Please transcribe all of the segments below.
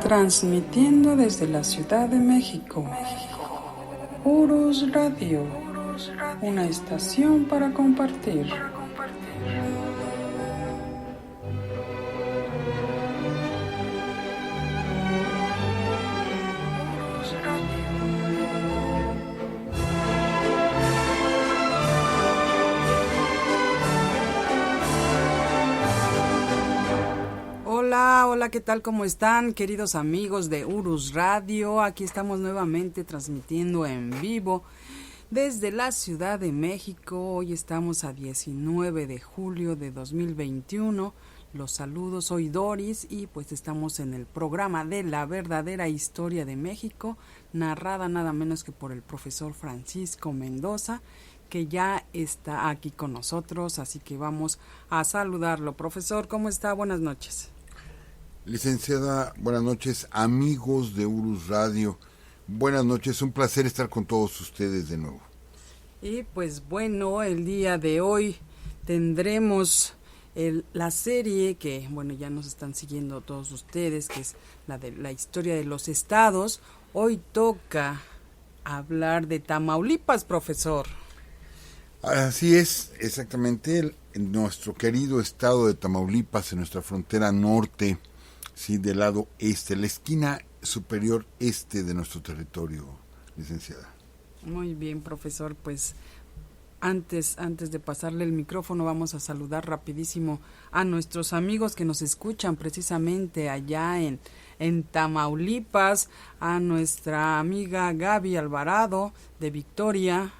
Transmitiendo desde la Ciudad de México. Urus Radio, una estación para compartir. Hola, ¿qué tal? ¿Cómo están, queridos amigos de Urus Radio? Aquí estamos nuevamente transmitiendo en vivo desde la Ciudad de México. Hoy estamos a 19 de julio de 2021. Los saludos, soy Doris y pues estamos en el programa de La Verdadera Historia de México, narrada nada menos que por el profesor Francisco Mendoza, que ya está aquí con nosotros, así que vamos a saludarlo. Profesor, ¿cómo está? Buenas noches. Licenciada, buenas noches, amigos de Urus Radio, buenas noches, un placer estar con todos ustedes de nuevo. Y pues bueno, el día de hoy tendremos la serie que, bueno, ya nos están siguiendo todos ustedes, que es la de la historia de los estados. Hoy toca hablar de Tamaulipas, profesor. Así es, exactamente, en nuestro querido estado de Tamaulipas, en nuestra frontera norte, sí, del lado este, la esquina superior este de nuestro territorio, licenciada. Muy bien, profesor, pues antes de pasarle el micrófono vamos a saludar rapidísimo a nuestros amigos que nos escuchan precisamente allá en Tamaulipas, a nuestra amiga Gaby Alvarado de Victoria,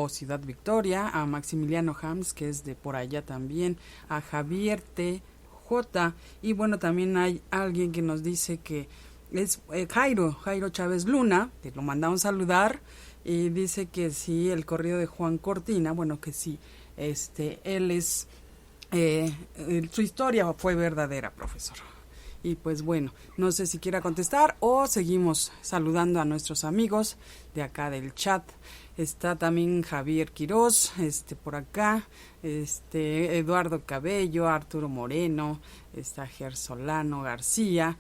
Ciudad Victoria, a Maximiliano Hams, que es de por allá también, a Javier T. J. Y bueno, también hay alguien que nos dice que es Jairo Chávez Luna, que lo mandamos saludar, y dice que sí, el corrido de Juan Cortina, bueno, que sí, él es, su historia fue verdadera, profesor. Y pues bueno, no sé si quiera contestar o seguimos saludando a nuestros amigos de acá del chat. Está también Javier Quirós, por acá, Eduardo Cabello, Arturo Moreno, está Gersolano García,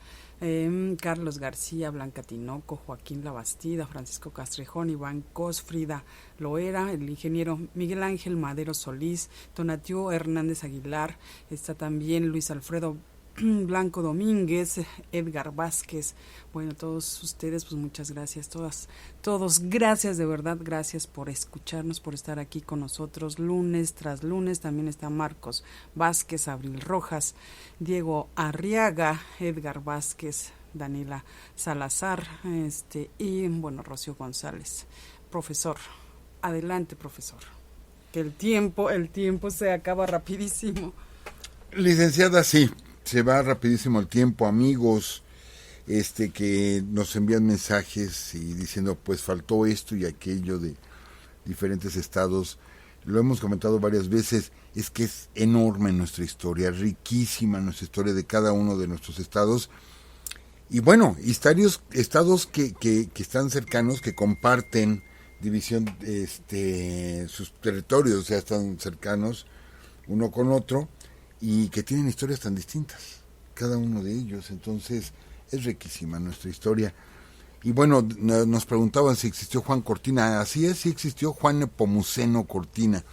Carlos García, Blanca Tinoco, Joaquín Labastida, Francisco Castrejón, Iván Cosfrida Loera, el ingeniero Miguel Ángel Madero Solís, Tonatiuh Hernández Aguilar, está también Luis Alfredo Blanco Domínguez, Edgar Vázquez. Bueno, todos ustedes, pues muchas gracias, todos, gracias, de verdad, gracias por escucharnos, por estar aquí con nosotros lunes tras lunes. También está Marcos Vázquez, Abril Rojas, Diego Arriaga, Edgar Vázquez, Daniela Salazar, y bueno, Rocío González. Profesor, adelante, profesor, que el tiempo se acaba rapidísimo. Licenciada, sí, se va rapidísimo el tiempo, amigos, que nos envían mensajes y diciendo pues faltó esto y aquello de diferentes estados. Lo hemos comentado varias veces, es que es enorme nuestra historia, riquísima nuestra historia de cada uno de nuestros estados. Y bueno, estados que están cercanos, que comparten división, sus territorios, o sea, están cercanos uno con otro, y que tienen historias tan distintas, cada uno de ellos. Entonces es riquísima nuestra historia. Y bueno, nos preguntaban si existió Juan Cortina. Así es, sí existió Juan Nepomuceno Cortina,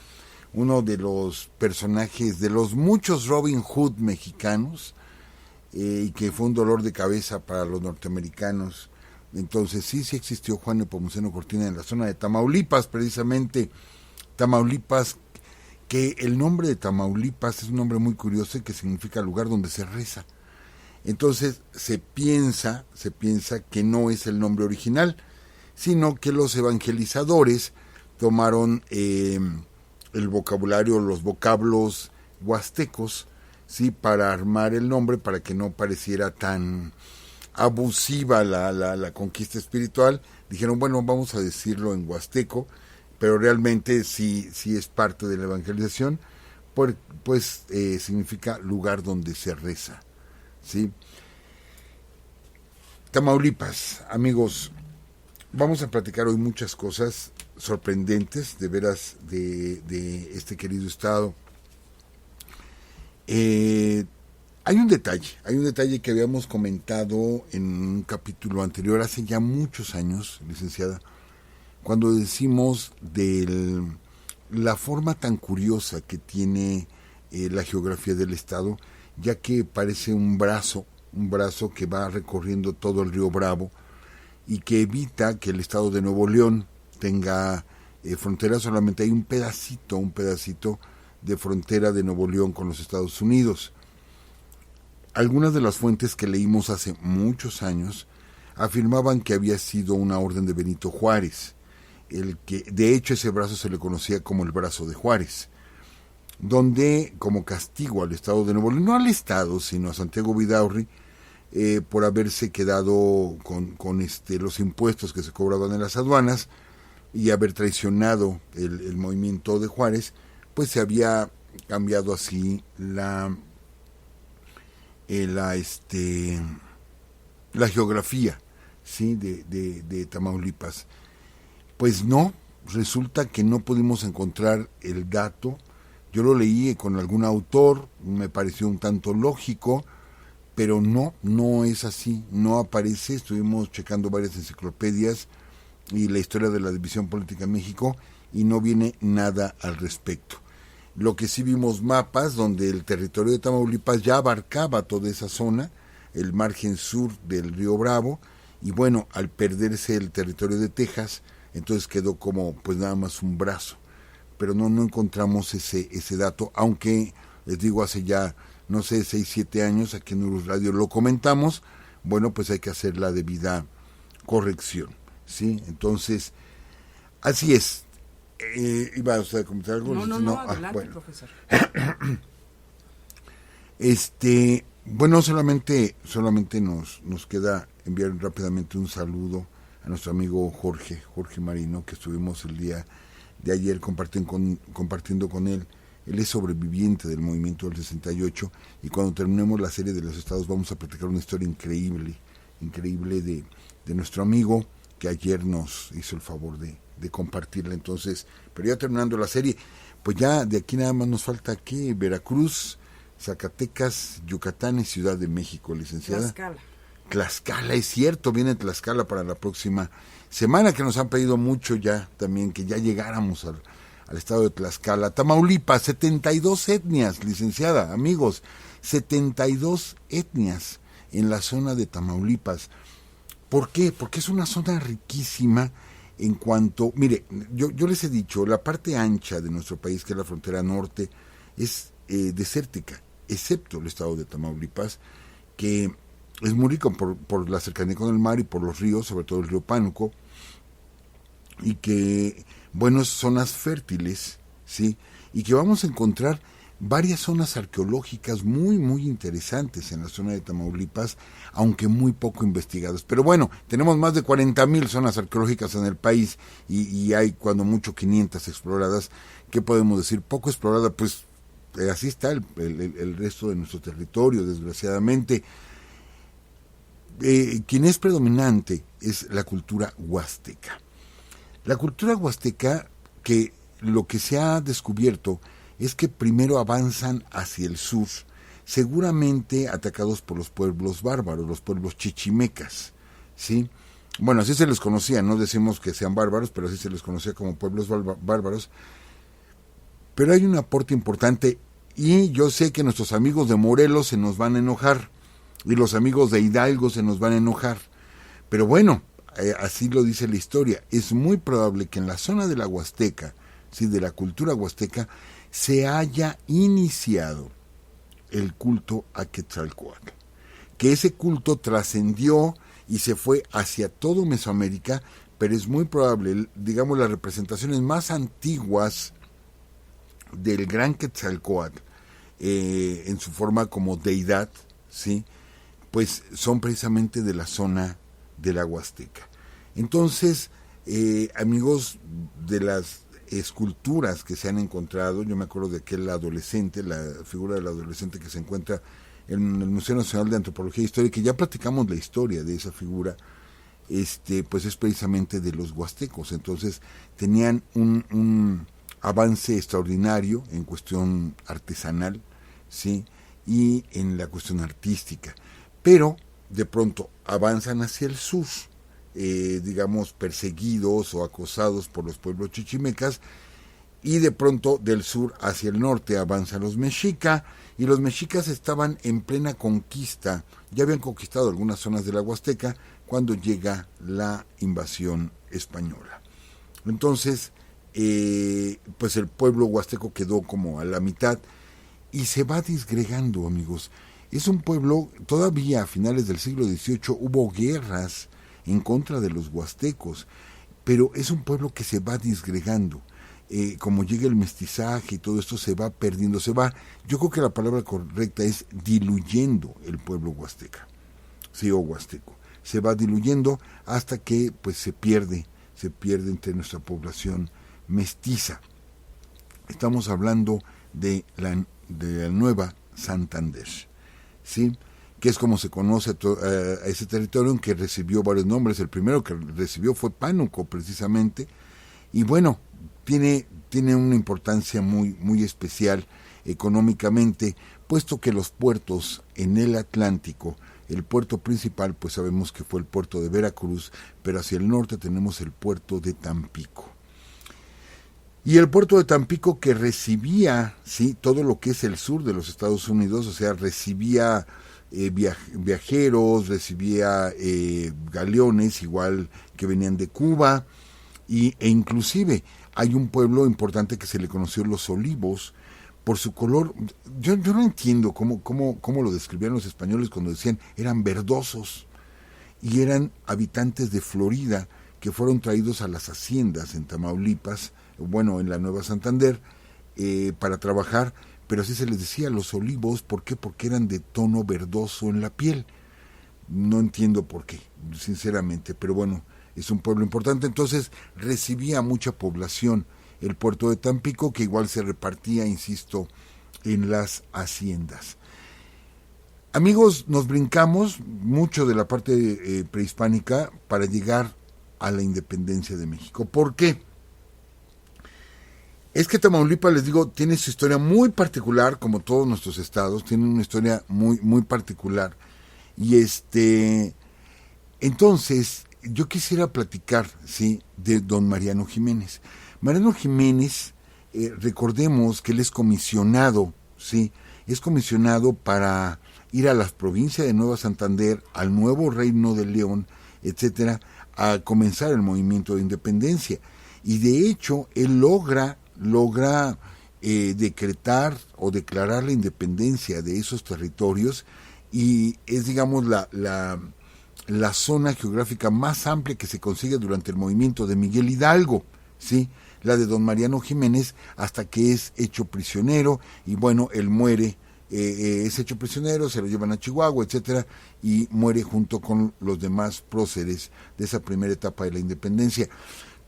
uno de los personajes de los muchos Robin Hood mexicanos, y que fue un dolor de cabeza para los norteamericanos. Entonces sí existió Juan Nepomuceno Cortina en la zona de Tamaulipas, precisamente Tamaulipas, que el nombre de Tamaulipas es un nombre muy curioso y que significa lugar donde se reza. Entonces se piensa que no es el nombre original, sino que los evangelizadores tomaron el vocabulario, los vocablos huastecos, sí, para armar el nombre, para que no pareciera tan abusiva la conquista espiritual. Dijeron, bueno, vamos a decirlo en huasteco, pero realmente sí es parte de la evangelización, pues significa lugar donde se reza, ¿sí? Tamaulipas, amigos, vamos a platicar hoy muchas cosas sorprendentes, de veras, de este querido estado. Hay Hay un detalle que habíamos comentado en un capítulo anterior hace ya muchos años, licenciada, cuando decimos de la forma tan curiosa que tiene la geografía del estado, ya que parece un brazo que va recorriendo todo el río Bravo y que evita que el estado de Nuevo León tenga frontera. Solamente hay un pedacito de frontera de Nuevo León con los Estados Unidos. Algunas de las fuentes que leímos hace muchos años afirmaban que había sido una orden de Benito Juárez, el que de hecho ese brazo se le conocía como el brazo de Juárez, donde como castigo al estado de Nuevo León, no al estado sino a Santiago Vidaurri, por haberse quedado con los impuestos que se cobraban en las aduanas y haber traicionado el movimiento de Juárez, pues se había cambiado así la geografía, ¿sí? de Tamaulipas. Pues no, resulta que no pudimos encontrar el dato. Yo lo leí con algún autor, me pareció un tanto lógico, pero no es así, no aparece. Estuvimos checando varias enciclopedias y la historia de la división política en México y no viene nada al respecto. Lo que sí vimos mapas donde el territorio de Tamaulipas ya abarcaba toda esa zona, el margen sur del río Bravo, y bueno, al perderse el territorio de Texas, entonces quedó como pues nada más un brazo, pero no encontramos ese dato, aunque les digo hace ya, no sé, 6, 7 años aquí en Urus Radio lo comentamos. Bueno, pues hay que hacer la debida corrección, ¿sí? Entonces, así es. ¿Iba usted a comentar algo? No, adelante, bueno. Profesor. Bueno, solamente nos queda enviar rápidamente un saludo a nuestro amigo Jorge Marino, que estuvimos el día de ayer compartiendo con él. Él es sobreviviente del movimiento del 68 y cuando terminemos la serie de los estados vamos a platicar una historia increíble de nuestro amigo que ayer nos hizo el favor de compartirla. Entonces, pero ya terminando la serie, pues ya de aquí nada más nos falta aquí Veracruz, Zacatecas, Yucatán y Ciudad de México, licenciada. Tlaxcala, es cierto, viene Tlaxcala para la próxima semana, que nos han pedido mucho ya también que ya llegáramos al estado de Tlaxcala. Tamaulipas, 72 etnias, licenciada, amigos, 72 etnias en la zona de Tamaulipas. ¿Por qué? Porque es una zona riquísima en cuanto, mire, yo les he dicho, la parte ancha de nuestro país, que es la frontera norte, es desértica, excepto el estado de Tamaulipas, que es muy rico por la cercanía con el mar y por los ríos, sobre todo el río Pánuco, y que, bueno, zonas fértiles, ¿sí? Y que vamos a encontrar varias zonas arqueológicas muy, muy interesantes en la zona de Tamaulipas, aunque muy poco investigadas. Pero bueno, tenemos más de 40,000 zonas arqueológicas en el país y hay cuando mucho 500 exploradas. ¿Qué podemos decir? Poco explorada, pues así está el resto de nuestro territorio, desgraciadamente. Quien es predominante es la cultura huasteca. La cultura huasteca, que lo que se ha descubierto es que primero avanzan hacia el sur, seguramente atacados por los pueblos bárbaros, los pueblos chichimecas, ¿sí? Bueno, así se les conocía, no decimos que sean bárbaros, pero así se les conocía como pueblos bárbaros. Pero hay un aporte importante, y yo sé que nuestros amigos de Morelos se nos van a enojar, y los amigos de Hidalgo se nos van a enojar, pero bueno, así lo dice la historia. Es muy probable que en la zona de la Huasteca, ¿sí?, de la cultura huasteca, se haya iniciado el culto a Quetzalcóatl, que ese culto trascendió y se fue hacia todo Mesoamérica, pero es muy probable, digamos, las representaciones más antiguas del gran Quetzalcóatl, en su forma como deidad, ¿sí?, pues son precisamente de la zona de la Huasteca. Entonces, amigos, de las esculturas que se han encontrado, yo me acuerdo de aquel adolescente, la figura del adolescente que se encuentra en el Museo Nacional de Antropología e Historia, que ya platicamos la historia de esa figura, pues es precisamente de los huastecos. Entonces tenían un avance extraordinario en cuestión artesanal, ¿sí?, y en la cuestión artística. Pero de pronto avanzan hacia el sur, digamos perseguidos o acosados por los pueblos chichimecas, y de pronto del sur hacia el norte avanzan los mexica, y los mexicas estaban en plena conquista, ya habían conquistado algunas zonas de la Huasteca cuando llega la invasión española. Entonces, pues el pueblo huasteco quedó como a la mitad y se va disgregando, amigos. Es un pueblo, todavía a finales del siglo XVIII hubo guerras en contra de los huastecos, pero es un pueblo que se va disgregando. Como llega el mestizaje y todo esto se va perdiendo, yo creo que la palabra correcta es diluyendo el pueblo huasteca, sí, o huasteco, se va diluyendo hasta que pues se pierde entre nuestra población mestiza. Estamos hablando de la Nueva Santander, ¿sí? Que es como se conoce a ese territorio, que recibió varios nombres. El primero que recibió fue Pánuco, precisamente, y bueno, tiene una importancia muy, muy especial económicamente, puesto que los puertos en el Atlántico, el puerto principal, pues sabemos que fue el puerto de Veracruz, pero hacia el norte tenemos el puerto de Tampico. Y el puerto de Tampico, que recibía, sí, todo lo que es el sur de los Estados Unidos, o sea, recibía viajeros, recibía galeones, igual que venían de Cuba, e inclusive hay un pueblo importante que se le conoció Los Olivos por su color. Yo no entiendo cómo lo describían los españoles cuando decían eran verdosos, y eran habitantes de Florida que fueron traídos a las haciendas en Tamaulipas, bueno, en la Nueva Santander, para trabajar, pero así se les decía Los Olivos. ¿Por qué? Porque eran de tono verdoso en la piel. No entiendo por qué, sinceramente, pero bueno, es un pueblo importante. Entonces recibía mucha población el puerto de Tampico, que igual se repartía, insisto, en las haciendas. Amigos, nos brincamos mucho de la parte prehispánica para llegar a la independencia de México. ¿Por qué? Es que Tamaulipas, les digo, tiene su historia muy particular, como todos nuestros estados, tienen una historia muy, muy particular. Y entonces, yo quisiera platicar, sí, de don Mariano Jiménez. Mariano Jiménez, recordemos que él es comisionado, sí, es comisionado para ir a las provincias de Nueva Santander, al nuevo Reino de León, etcétera, a comenzar el movimiento de independencia. Y de hecho, él logra decretar o declarar la independencia de esos territorios, y es, digamos, la zona geográfica más amplia que se consigue durante el movimiento de Miguel Hidalgo, ¿sí? La de don Mariano Jiménez, hasta que es hecho prisionero, y bueno, él muere, es hecho prisionero, se lo llevan a Chihuahua, etcétera, y muere junto con los demás próceres de esa primera etapa de la independencia.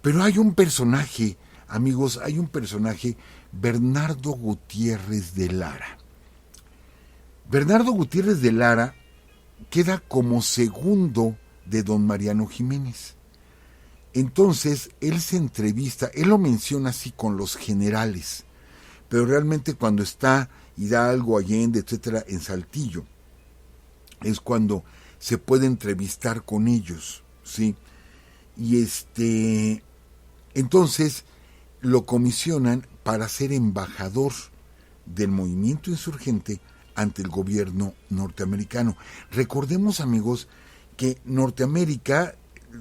Pero hay un personaje, amigos, Bernardo Gutiérrez de Lara. Bernardo Gutiérrez de Lara queda como segundo de don Mariano Jiménez. Entonces, él se entrevista, él lo menciona así con los generales, pero realmente cuando está Hidalgo, Allende, etcétera, en Saltillo, es cuando se puede entrevistar con ellos, ¿sí? Y entonces lo comisionan para ser embajador del movimiento insurgente ante el gobierno norteamericano. Recordemos, amigos, que Norteamérica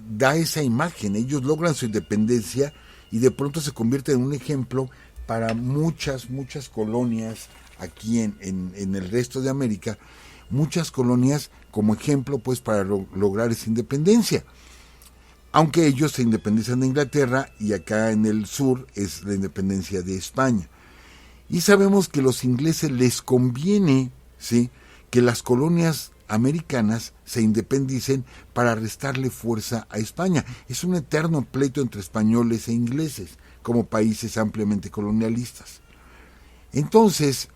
da esa imagen, ellos logran su independencia y de pronto se convierte en un ejemplo para muchas colonias aquí en el resto de América, muchas colonias como ejemplo pues para lograr esa independencia. Aunque ellos se independizan de Inglaterra y acá en el sur es la independencia de España. Y sabemos que a los ingleses les conviene, ¿sí?, que las colonias americanas se independicen para restarle fuerza a España. Es un eterno pleito entre españoles e ingleses, como países ampliamente colonialistas. Entonces,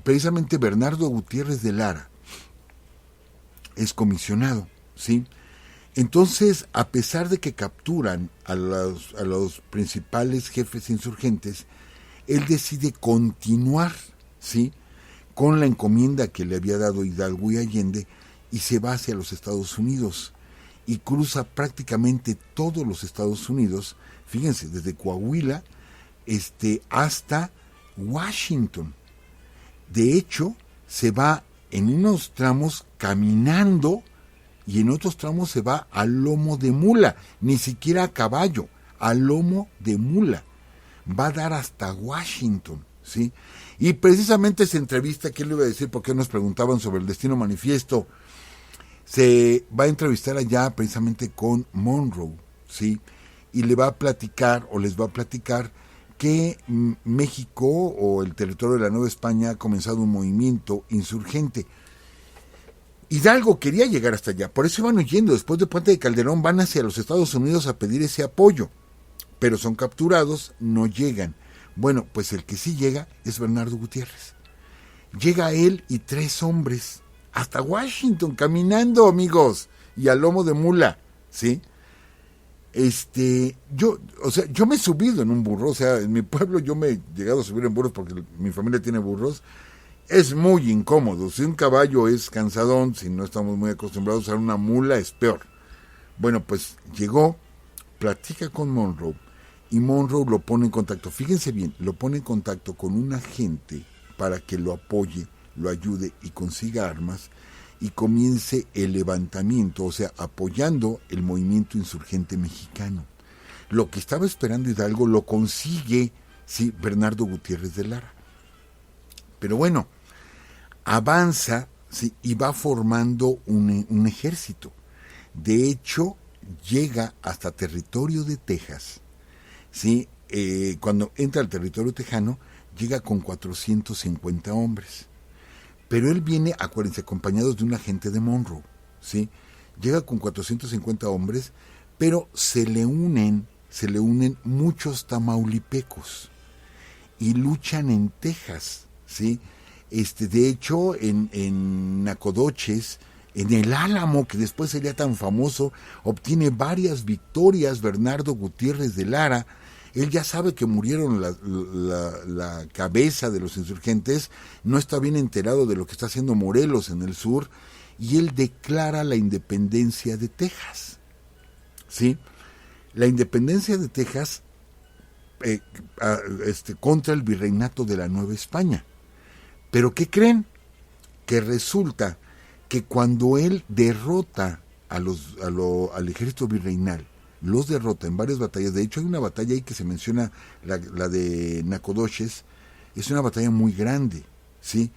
precisamente Bernardo Gutiérrez de Lara es comisionado, ¿sí? Entonces, a pesar de que capturan a los principales jefes insurgentes, él decide continuar, ¿sí?, con la encomienda que le había dado Hidalgo y Allende, y se va hacia los Estados Unidos y cruza prácticamente todos los Estados Unidos, fíjense, desde Coahuila hasta Washington. De hecho, se va en unos tramos caminando y en otros tramos se va a lomo de mula, ni siquiera a caballo, a lomo de mula. Va a dar hasta Washington, ¿sí? Y precisamente esa entrevista, ¿qué le iba a decir? Porque nos preguntaban sobre el Destino Manifiesto. Se va a entrevistar allá precisamente con Monroe, ¿sí? Y le va a platicar, o les va a platicar, que México o el territorio de la Nueva España ha comenzado un movimiento insurgente. Hidalgo quería llegar hasta allá, por eso van huyendo. Después de Puente de Calderón van hacia los Estados Unidos a pedir ese apoyo, pero son capturados, no llegan. Bueno, pues el que sí llega es Bernardo Gutiérrez. Llega él y 3 hombres hasta Washington, caminando, amigos, y a lomo de mula, ¿sí? Yo me he subido en un burro, o sea, en mi pueblo yo me he llegado a subir en burros porque mi familia tiene burros. Es muy incómodo. Si un caballo es cansadón, si no estamos muy acostumbrados a usar una mula, es peor. Bueno, pues llegó, platica con Monroe, y Monroe lo pone en contacto, fíjense bien, lo pone en contacto con un agente para que lo apoye, lo ayude y consiga armas, y comience el levantamiento, o sea, apoyando el movimiento insurgente mexicano. Lo que estaba esperando Hidalgo lo consigue, sí, Bernardo Gutiérrez de Lara. Pero bueno, avanza, sí, y va formando un ejército. De hecho, llega hasta territorio de Texas, ¿sí? Cuando entra al territorio tejano, llega con 450 hombres. Pero él viene, acuérdense, acompañados de un agente de Monroe, ¿sí? Llega con 450 hombres, pero se le unen muchos tamaulipecos y luchan en Texas, ¿sí? De hecho, en Nacogdoches, en el Álamo, que después sería tan famoso, obtiene varias victorias Bernardo Gutiérrez de Lara. Él ya sabe que murieron la cabeza de los insurgentes, no está bien enterado de lo que está haciendo Morelos en el sur, y él declara la independencia de Texas, ¿sí? La independencia de Texas contra el virreinato de la Nueva España. Pero ¿qué creen? Que resulta que cuando él derrota al ejército virreinal, los derrota en varias batallas. De hecho, hay una batalla ahí que se menciona, la de Nacogdoches, es una batalla muy grande, ¿sí?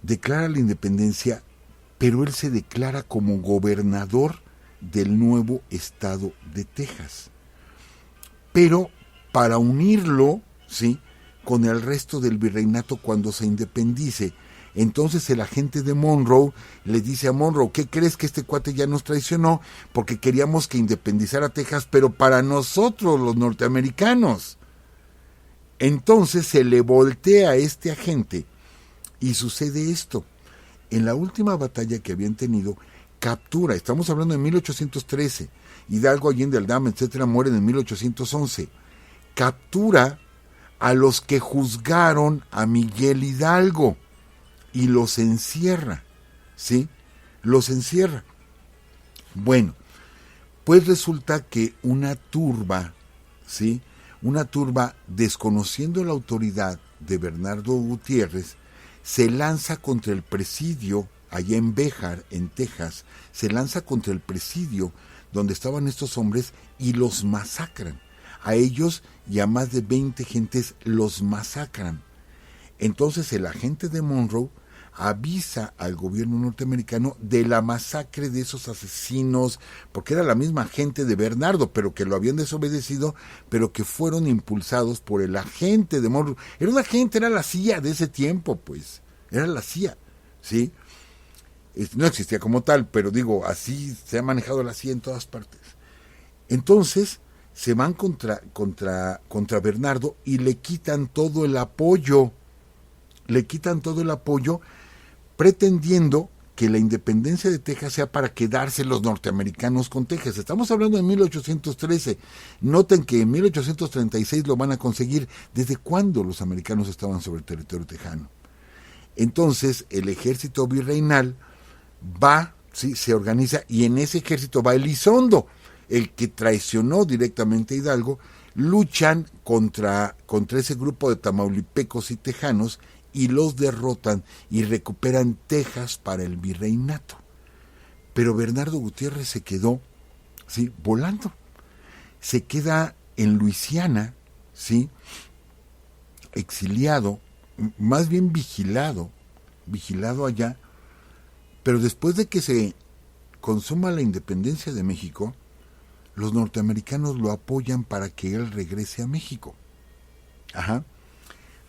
Declara la independencia, pero él se declara como gobernador del nuevo estado de Texas. Pero para unirlo, ¿sí?, con el resto del virreinato cuando se independice, entonces el agente de Monroe le dice a Monroe: ¿qué crees? Que este cuate ya nos traicionó porque queríamos que independizara Texas, pero para nosotros los norteamericanos. Entonces se le voltea a este agente y sucede esto. En la última batalla que habían tenido, captura, estamos hablando de 1813, Hidalgo, Allende, Aldama, etcétera, mueren en 1811, captura a los que juzgaron a Miguel Hidalgo y los encierra, ¿sí? Los encierra. Bueno, pues resulta que una turba, ¿sí?, una turba, desconociendo la autoridad de Bernardo Gutiérrez, se lanza contra el presidio allá en Béjar, en Texas, se lanza contra el presidio donde estaban estos hombres y los masacran. A ellos y a más de 20 gentes los masacran. Entonces el agente de Monroe avisa al gobierno norteamericano de la masacre de esos asesinos, porque era la misma gente de Bernardo, pero que lo habían desobedecido, pero que fueron impulsados por el agente de Monroe. Era un agente, era la CIA de ese tiempo, pues, era la CIA, ¿sí? No existía como tal, pero digo, así se ha manejado la CIA en todas partes. Entonces se van contra Bernardo y le quitan todo el apoyo, pretendiendo que la independencia de Texas sea para quedarse los norteamericanos con Texas. Estamos hablando de 1813. Noten que en 1836 lo van a conseguir. ¿Desde cuándo los americanos estaban sobre el territorio tejano? Entonces el ejército virreinal va, ¿sí?, se organiza, y en ese ejército va Elizondo, el que traicionó directamente a Hidalgo. Luchan contra ese grupo de tamaulipecos y tejanos y los derrotan y recuperan Texas para el virreinato. Pero Bernardo Gutiérrez se quedó, ¿sí?, volando. Se queda en Luisiana, ¿sí?, exiliado, más bien vigilado allá. Pero después de que se consuma la independencia de México, los norteamericanos lo apoyan para que él regrese a México.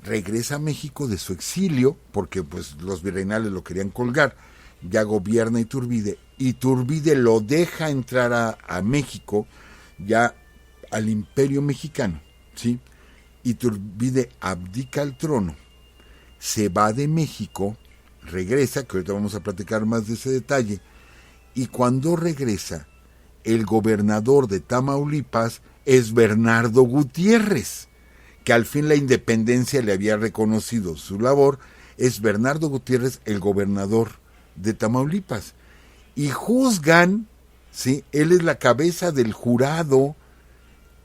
Regresa a México de su exilio, porque pues los virreinales lo querían colgar. Ya gobierna Iturbide. Iturbide lo deja entrar a México, ya al Imperio Mexicano, ¿sí? Iturbide abdica el trono, se va de México, regresa, que ahorita vamos a platicar más de ese detalle, y cuando regresa, el gobernador de Tamaulipas es Bernardo Gutiérrez, que al fin la independencia le había reconocido su labor. Es Bernardo Gutiérrez el gobernador de Tamaulipas. Y juzgan, ¿sí?, él es la cabeza del jurado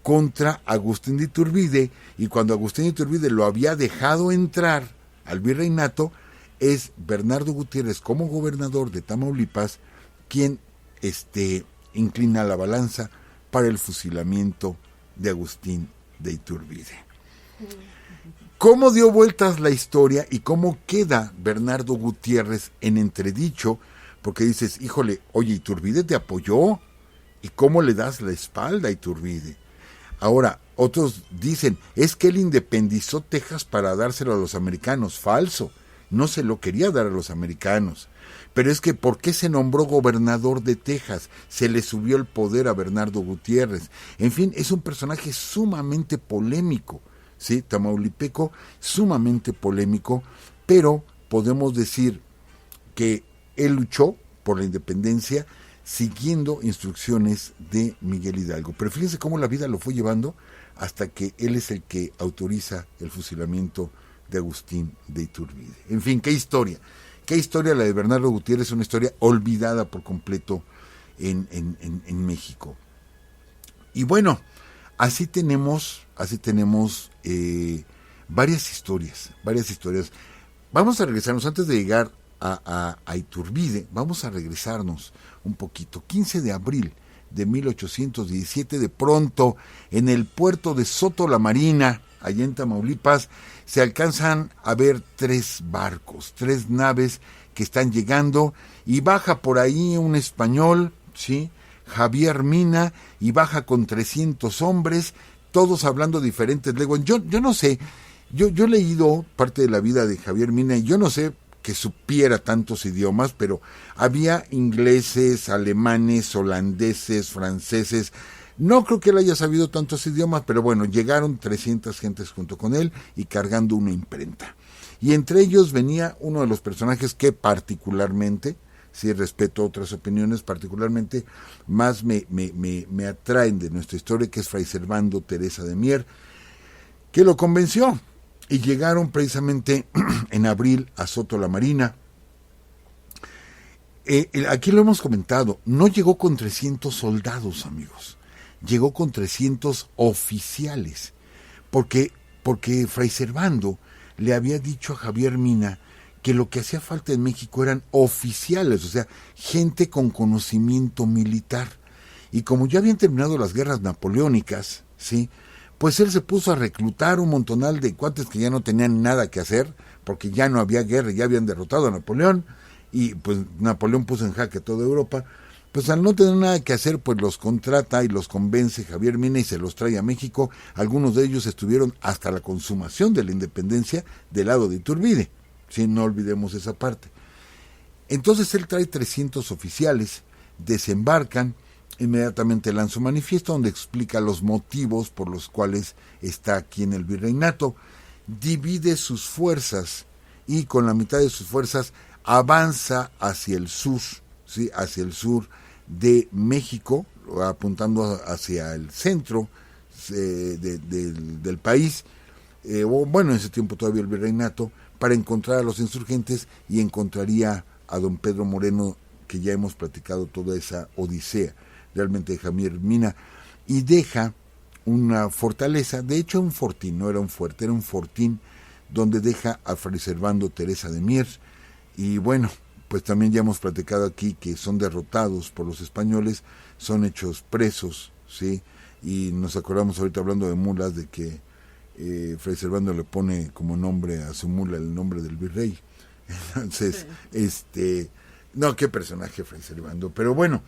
contra Agustín de Iturbide, y cuando Agustín de Iturbide lo había dejado entrar al virreinato, es Bernardo Gutiérrez como gobernador de Tamaulipas quien inclina la balanza para el fusilamiento de Agustín de Iturbide. ¿Cómo dio vueltas la historia y cómo queda Bernardo Gutiérrez en entredicho? Porque dices, híjole, oye, Iturbide te apoyó, ¿y cómo le das la espalda a Iturbide? Ahora, otros dicen, es que él independizó Texas para dárselo a los americanos. Falso, no se lo quería dar a los americanos. Pero es que, ¿por qué se nombró gobernador de Texas? Se le subió el poder a Bernardo Gutiérrez. En fin, es un personaje sumamente polémico, ¿sí? Tamaulipeco, sumamente polémico, pero podemos decir que él luchó por la independencia siguiendo instrucciones de Miguel Hidalgo. Pero fíjense cómo la vida lo fue llevando hasta que él es el que autoriza el fusilamiento de Agustín de Iturbide. En fin, qué historia. Qué historia la de Bernardo Gutiérrez, una historia olvidada por completo en México. Y bueno, así tenemos varias historias. Vamos a regresarnos, antes de llegar a Iturbide, vamos a regresarnos un poquito. 15 de abril de 1817, de pronto, en el puerto de Soto la Marina, allá en Tamaulipas, se alcanzan a ver 3 barcos, 3 naves que están llegando, y baja por ahí un español, ¿sí?, Javier Mina, y baja con 300 hombres, todos hablando diferentes lenguas. Yo no sé, yo he leído parte de la vida de Javier Mina, y yo no sé que supiera tantos idiomas, pero había ingleses, alemanes, holandeses, franceses. No creo que él haya sabido tantos idiomas, pero bueno, llegaron 300 gentes junto con él y cargando una imprenta. Y entre ellos venía uno de los personajes que particularmente, sí, respeto otras opiniones, particularmente más me atraen de nuestra historia, que es Fray Servando Teresa de Mier, que lo convenció. Y llegaron precisamente en abril a Soto la Marina. Aquí lo hemos comentado, no llegó con 300 soldados, amigos. Llegó con 300 oficiales, porque Fray Servando le había dicho a Javier Mina que lo que hacía falta en México eran oficiales, o sea, gente con conocimiento militar. Y como ya habían terminado las guerras napoleónicas, ¿sí?, pues él se puso a reclutar un montonal de cuates que ya no tenían nada que hacer, porque ya no había guerra, ya habían derrotado a Napoleón, y pues Napoleón puso en jaque a toda Europa. Pues al no tener nada que hacer, pues los contrata y los convence Javier Mina y se los trae a México. Algunos de ellos estuvieron hasta la consumación de la independencia del lado de Iturbide. Sí, no olvidemos esa parte. Entonces él trae 300 oficiales, desembarcan, inmediatamente lanza un manifiesto donde explica los motivos por los cuales está aquí en el virreinato. Divide sus fuerzas y con la mitad de sus fuerzas avanza hacia el sur, ¿sí?, hacia el sur de México, apuntando hacia el centro del país, o bueno, en ese tiempo todavía el virreinato, para encontrar a los insurgentes y encontraría a don Pedro Moreno, que ya hemos platicado toda esa odisea realmente de Javier Mina, y deja una fortaleza, de hecho un fortín, no era un fuerte, era un fortín, donde deja a Fray Servando Teresa de Mier, y bueno, pues también ya hemos platicado aquí que son derrotados por los españoles, son hechos presos, ¿sí? Y nos acordamos ahorita hablando de mulas de que Fray Servando le pone como nombre a su mula el nombre del virrey. Entonces, no, qué personaje Fray Servando, pero bueno,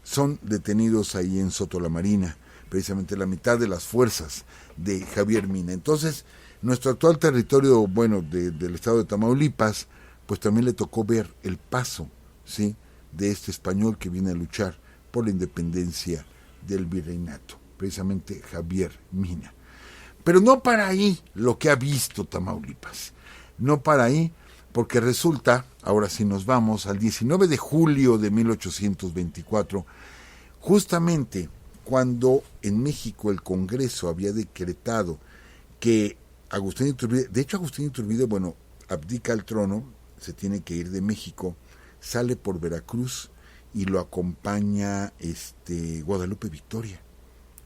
son detenidos ahí en Soto la Marina, precisamente la mitad de las fuerzas de Javier Mina. Entonces, nuestro actual territorio, bueno, del estado de Tamaulipas, pues también le tocó ver el paso, ¿sí?, de este español que viene a luchar por la independencia del virreinato, precisamente Javier Mina. Pero no para ahí lo que ha visto Tamaulipas, no para ahí, porque resulta, ahora sí nos vamos, al 19 de julio de 1824, justamente cuando en México el Congreso había decretado que Agustín Iturbide, de hecho Agustín Iturbide, bueno, abdica al trono, se tiene que ir de México, sale por Veracruz y lo acompaña Guadalupe Victoria.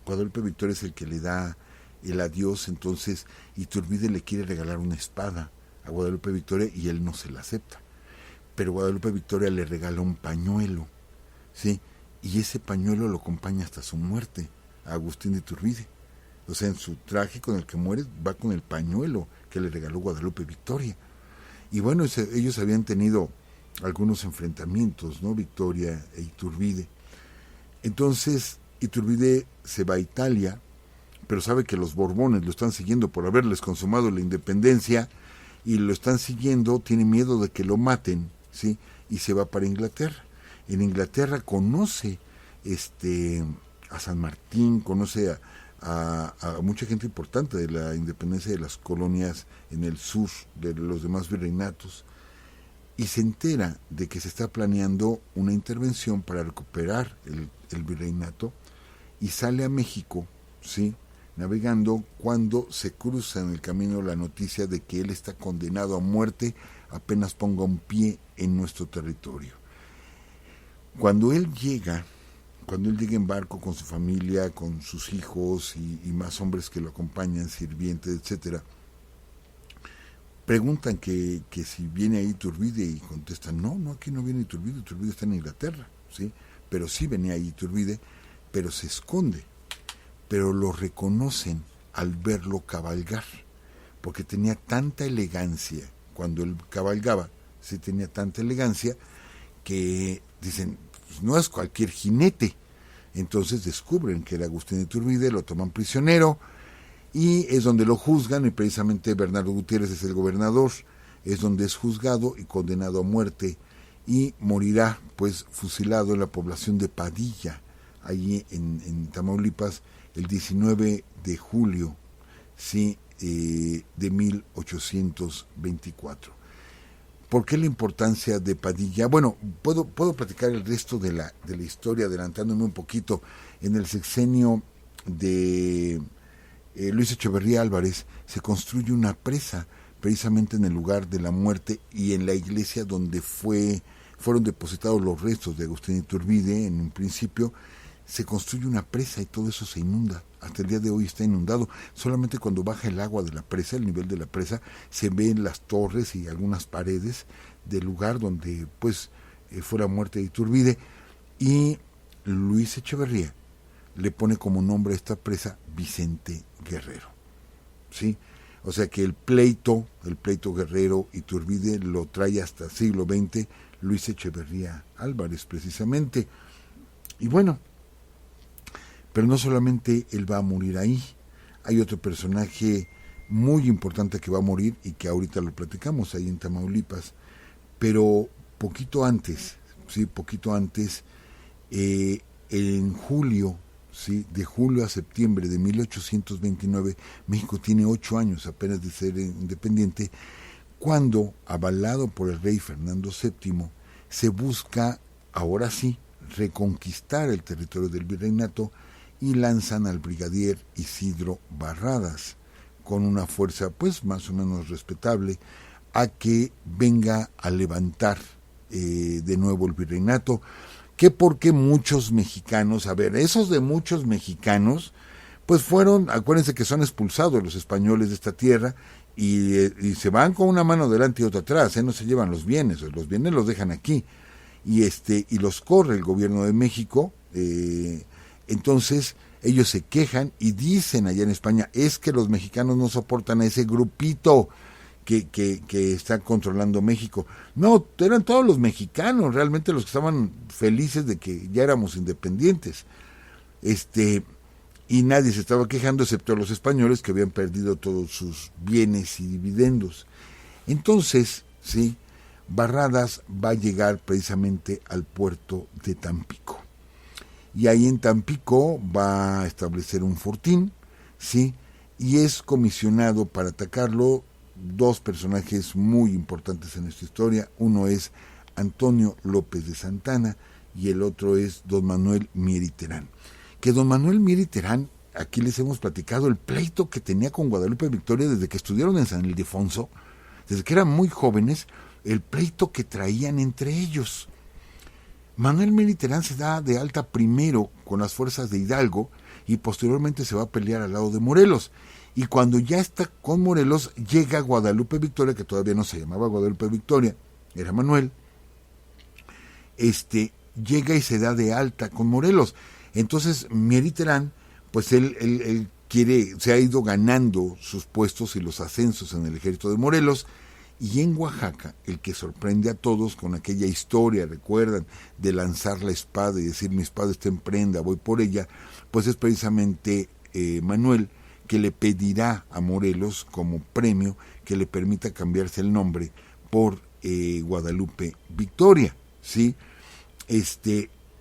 Guadalupe Victoria es el que le da el adiós, entonces Iturbide le quiere regalar una espada a Guadalupe Victoria y él no se la acepta. Pero Guadalupe Victoria le regala un pañuelo, ¿sí? Y ese pañuelo lo acompaña hasta su muerte, a Agustín de Iturbide. O sea, en su traje con el que muere, va con el pañuelo que le regaló Guadalupe Victoria. Y bueno, ellos habían tenido algunos enfrentamientos, ¿no? Victoria e Iturbide. Entonces, Iturbide se va a Italia, pero sabe que los Borbones lo están siguiendo por haberles consumado la independencia, y lo están siguiendo, tiene miedo de que lo maten, ¿sí? Y se va para Inglaterra. En Inglaterra conoce a San Martín, conoce a mucha gente importante de la independencia de las colonias en el sur de los demás virreinatos, y se entera de que se está planeando una intervención para recuperar el virreinato, y sale a México, ¿sí?, navegando, cuando se cruza en el camino la noticia de que él está condenado a muerte apenas ponga un pie en nuestro territorio. Cuando él llega en barco con su familia, con sus hijos y más hombres que lo acompañan, sirvientes, etcétera, preguntan que si viene ahí Iturbide, y contestan, no, aquí no viene Iturbide, Iturbide está en Inglaterra, ¿sí? Pero sí venía ahí Iturbide, pero se esconde. Pero lo reconocen al verlo cabalgar, porque tenía tanta elegancia, cuando él cabalgaba, sí tenía tanta elegancia, que dicen, pues no es cualquier jinete. Entonces descubren que era Agustín de Iturbide, lo toman prisionero, y es donde lo juzgan, y precisamente Bernardo Gutiérrez es el gobernador, es donde es juzgado y condenado a muerte, y morirá pues fusilado en la población de Padilla, allí en Tamaulipas, el 19 de julio, ¿sí?, de 1824. ¿Por qué la importancia de Padilla? Bueno, puedo platicar el resto de la historia, adelantándome un poquito. En el sexenio de Luis Echeverría Álvarez se construye una presa, precisamente en el lugar de la muerte y en la iglesia donde fueron depositados los restos de Agustín Iturbide en un principio. Se construye una presa y todo eso se inunda. Hasta el día de hoy está inundado. Solamente cuando baja el agua de la presa, el nivel de la presa, se ven las torres y algunas paredes del lugar donde pues fue la muerte de Iturbide. Y Luis Echeverría le pone como nombre a esta presa Vicente Guerrero, ¿sí? O sea que el pleito Guerrero Iturbide lo trae hasta el siglo XX Luis Echeverría Álvarez, precisamente. Y bueno, pero no solamente él va a morir ahí, hay otro personaje muy importante que va a morir y que ahorita lo platicamos ahí en Tamaulipas, pero poquito antes, en julio, ¿sí?, de julio a septiembre de 1829, México tiene 8 años apenas de ser independiente, cuando, avalado por el rey Fernando VII, se busca, ahora sí, reconquistar el territorio del virreinato, y lanzan al brigadier Isidro Barradas, con una fuerza pues más o menos respetable, a que venga a levantar de nuevo el virreinato, que porque muchos mexicanos, a ver, esos de muchos mexicanos, pues fueron, acuérdense que son expulsados los españoles de esta tierra y se van con una mano delante y otra atrás, no se llevan los bienes los dejan aquí y los corre el gobierno de México, entonces ellos se quejan y dicen allá en España, es que los mexicanos no soportan a ese grupito que está controlando México. No, eran todos los mexicanos realmente los que estaban felices de que ya éramos independientes. Y nadie se estaba quejando excepto los españoles que habían perdido todos sus bienes y dividendos. Entonces, sí, Barradas va a llegar precisamente al puerto de Tampico. Y ahí en Tampico va a establecer un fortín, sí, y es comisionado para atacarlo dos personajes muy importantes en esta historia. Uno es Antonio López de Santana y el otro es don Manuel Mier y Terán. Que don Manuel Mier y Terán, aquí les hemos platicado el pleito que tenía con Guadalupe Victoria desde que estudiaron en San Ildefonso, desde que eran muy jóvenes, el pleito que traían entre ellos. Manuel Mier y Terán se da de alta primero con las fuerzas de Hidalgo y posteriormente se va a pelear al lado de Morelos. Y cuando ya está con Morelos, llega Guadalupe Victoria, que todavía no se llamaba Guadalupe Victoria, era Manuel, llega y se da de alta con Morelos. Entonces Mier y Terán, pues él quiere, se ha ido ganando sus puestos y los ascensos en el ejército de Morelos, y en Oaxaca, el que sorprende a todos con aquella historia, recuerdan, de lanzar la espada y decir mi espada está en prenda, voy por ella, pues es precisamente Manuel, que le pedirá a Morelos como premio que le permita cambiarse el nombre por Guadalupe Victoria, ¿sí?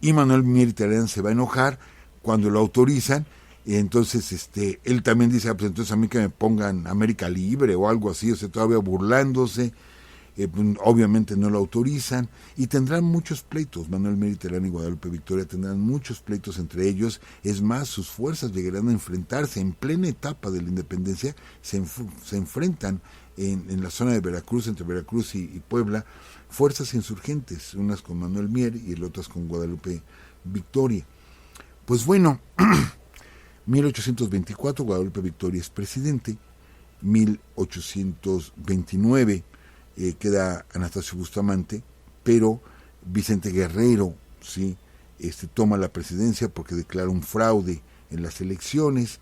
Y Manuel Mier y Terán se va a enojar cuando lo autorizan, y entonces él también dice, pues entonces a mí que me pongan América Libre o algo así, o sea, todavía burlándose, obviamente no lo autorizan, y tendrán muchos pleitos, Manuel Mier y Terán y Guadalupe Victoria tendrán muchos pleitos entre ellos, es más, sus fuerzas llegarán a enfrentarse en plena etapa de la independencia, se enfrentan en la zona de Veracruz, entre Veracruz y Puebla, fuerzas insurgentes, unas con Manuel Mier y las otras con Guadalupe Victoria. Pues bueno, 1824 Guadalupe Victoria es presidente, 1829 queda Anastasio Bustamante, pero Vicente Guerrero, ¿sí? Toma la presidencia porque declara un fraude en las elecciones.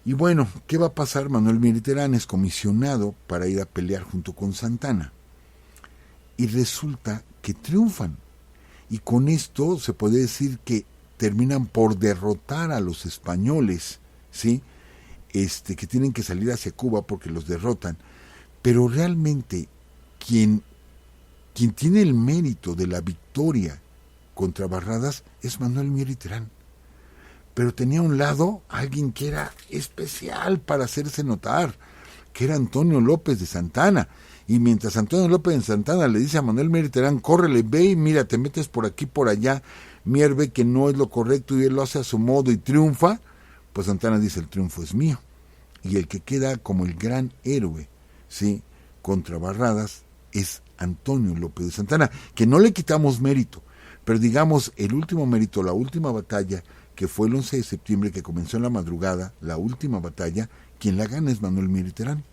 Y bueno, ¿qué va a pasar? Manuel Mier y Terán es comisionado para ir a pelear junto con Santana. Y resulta que triunfan. Y con esto se puede decir que terminan por derrotar a los españoles, ¿sí? Que tienen que salir hacia Cuba porque los derrotan. Pero realmente quien tiene el mérito de la victoria contra Barradas es Manuel Mier y Terán. Pero tenía a un lado a alguien que era especial para hacerse notar, que era Antonio López de Santana. Y mientras Antonio López de Santana le dice a Manuel Mier y Terán, córrele, ve y mira, te metes por aquí, por allá, Mier ve que no es lo correcto y él lo hace a su modo y triunfa, pues Santana dice, el triunfo es mío. Y el que queda como el gran héroe, ¿sí?, contra Barradas es Antonio López de Santana, que no le quitamos mérito, pero digamos, el último mérito, la última batalla, que fue el 11 de septiembre, que comenzó en la madrugada, la última batalla, quien la gana es Manuel Mier y Terán,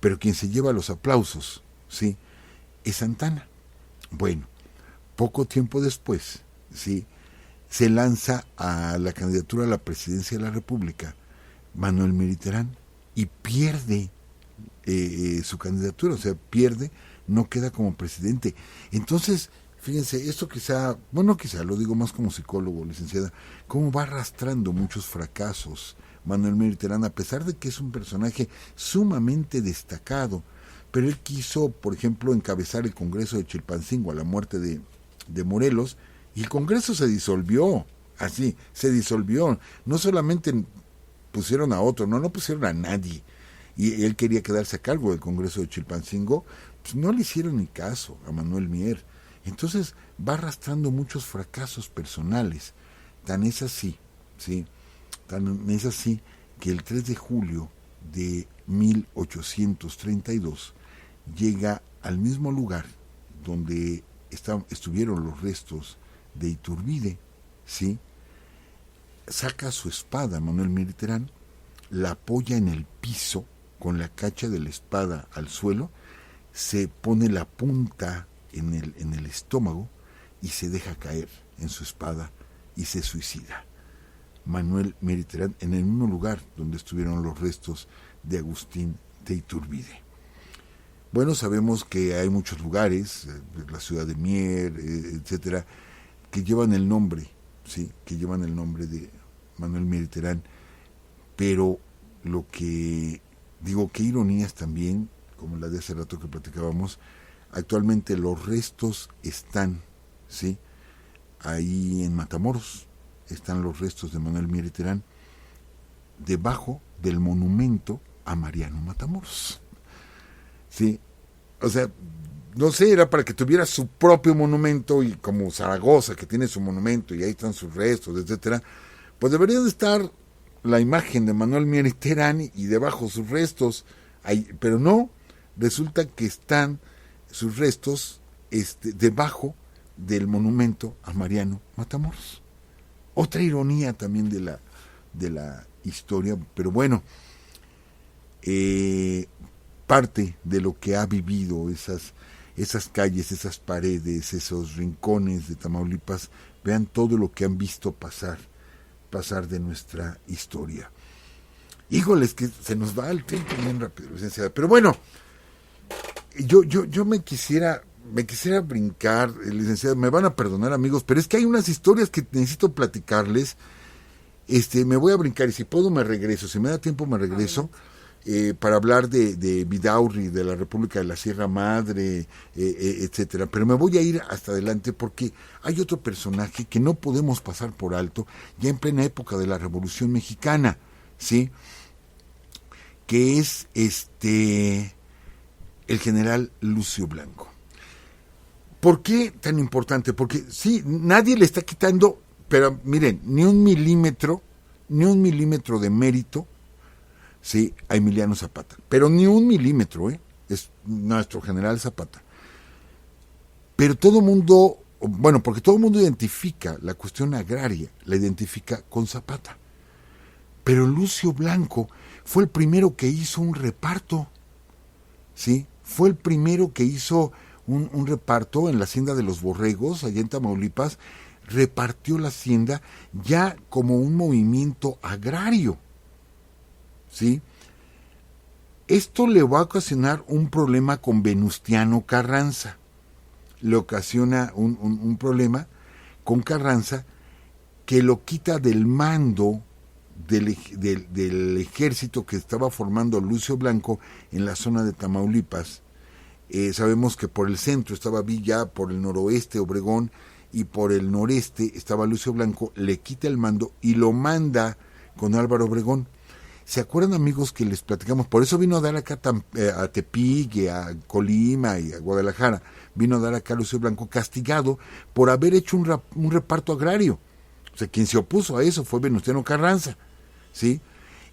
pero quien se lleva los aplausos, ¿sí?, es Santana. Bueno, poco tiempo después, ¿sí?, se lanza a la candidatura a la presidencia de la República Manuel Mier y Terán y pierde su candidatura, o sea, pierde, no queda como presidente. Entonces, fíjense, esto quizá, lo digo más como psicólogo, licenciada, cómo va arrastrando muchos fracasos Manuel Mier y Terán, a pesar de que es un personaje sumamente destacado, pero él quiso, por ejemplo, encabezar el Congreso de Chilpancingo a la muerte de Morelos, y el Congreso se disolvió, así, se disolvió, no solamente pusieron a otro, no pusieron a nadie, y él quería quedarse a cargo del Congreso de Chilpancingo, pues no le hicieron ni caso a Manuel Mier. Entonces va arrastrando muchos fracasos personales. Tan es así que el 3 de julio de 1832 llega al mismo lugar donde estuvieron los restos de Iturbide, ¿sí? Saca su espada Manuel Mier Terán, la apoya en el piso con la cacha de la espada al suelo, se pone la punta en el estómago y se deja caer en su espada y se suicida. Manuel Mier Terán en el mismo lugar donde estuvieron los restos de Agustín de Iturbide. Bueno, sabemos que hay muchos lugares, la ciudad de Mier, etcétera, que llevan el nombre, sí, que llevan el nombre de Manuel Mier Terán, pero lo que digo, qué ironías también, como la de hace rato que platicábamos, actualmente los restos están, sí, ahí en Matamoros, están los restos de Manuel Mier Terán debajo del monumento a Mariano Matamoros. Sí, o sea, no sé, era para que tuviera su propio monumento, y como Zaragoza, que tiene su monumento y ahí están sus restos, etcétera, pues debería de estar la imagen de Manuel Mier Terán y debajo sus restos, ahí, pero no, resulta que están sus restos debajo del monumento a Mariano Matamoros. Otra ironía también de la historia, pero bueno, parte de lo que ha vivido esas calles, esas paredes, esos rincones de Tamaulipas, vean todo lo que han visto pasar de nuestra historia. Híjoles, que se nos va el tiempo bien rápido, licenciada. Pero bueno, yo me quisiera brincar, licenciada, me van a perdonar, amigos, pero es que hay unas historias que necesito platicarles. Me voy a brincar y si puedo me regreso, si me da tiempo me regreso. Para hablar de Vidaurri, de la República de la Sierra Madre, etcétera. Pero me voy a ir hasta adelante porque hay otro personaje que no podemos pasar por alto, ya en plena época de la Revolución Mexicana, ¿sí? Que es el general Lucio Blanco. ¿Por qué tan importante? Porque sí, nadie le está quitando, pero miren, ni un milímetro de mérito, sí, a Emiliano Zapata, pero ni un milímetro, es nuestro general Zapata. Pero todo mundo, bueno, porque todo el mundo identifica la cuestión agraria, la identifica con Zapata. Pero Lucio Blanco fue el primero que hizo un reparto, ¿sí? Fue el primero que hizo un reparto en la hacienda de los Borregos, allá en Tamaulipas, repartió la hacienda ya como un movimiento agrario, ¿sí? Esto le va a ocasionar un problema con Venustiano Carranza. Le ocasiona un problema con Carranza que lo quita del mando del ejército que estaba formando Lucio Blanco en la zona de Tamaulipas. Sabemos que por el centro estaba Villa, por el noroeste Obregón y por el noreste estaba Lucio Blanco. Le quita el mando y lo manda con Álvaro Obregón. ¿Se acuerdan, amigos, que les platicamos? Por eso vino a dar acá a Tepic, y a Colima y a Guadalajara. Vino a dar acá a Lucio Blanco castigado por haber hecho un reparto agrario. O sea, quien se opuso a eso fue Venustiano Carranza, ¿sí?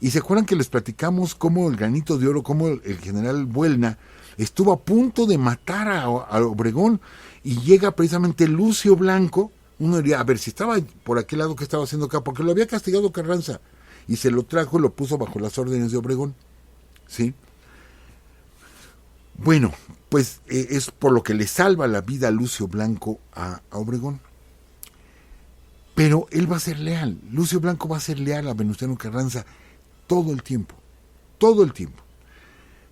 Y se acuerdan que les platicamos cómo el Granito de Oro, cómo el general Buelna estuvo a punto de matar a Obregón, y llega precisamente Lucio Blanco. Uno diría, a ver, si estaba por aquel lado, ¿qué estaba haciendo acá? Porque lo había castigado Carranza, y se lo trajo y lo puso bajo las órdenes de Obregón, ¿sí? Bueno, pues es por lo que le salva la vida a Lucio Blanco a Obregón. Pero él va a ser leal, Lucio Blanco va a ser leal a Venustiano Carranza todo el tiempo.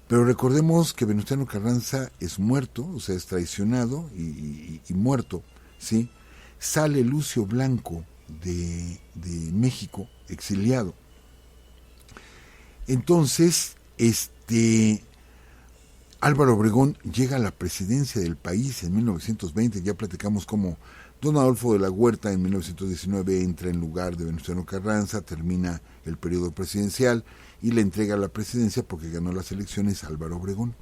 Pero recordemos que Venustiano Carranza es muerto, o sea, es traicionado y muerto, ¿sí? Sale Lucio Blanco de México, exiliado. Entonces, Álvaro Obregón llega a la presidencia del país en 1920, ya platicamos cómo don Adolfo de la Huerta en 1919 entra en lugar de Venustiano Carranza, termina el periodo presidencial y le entrega la presidencia porque ganó las elecciones a Álvaro Obregón.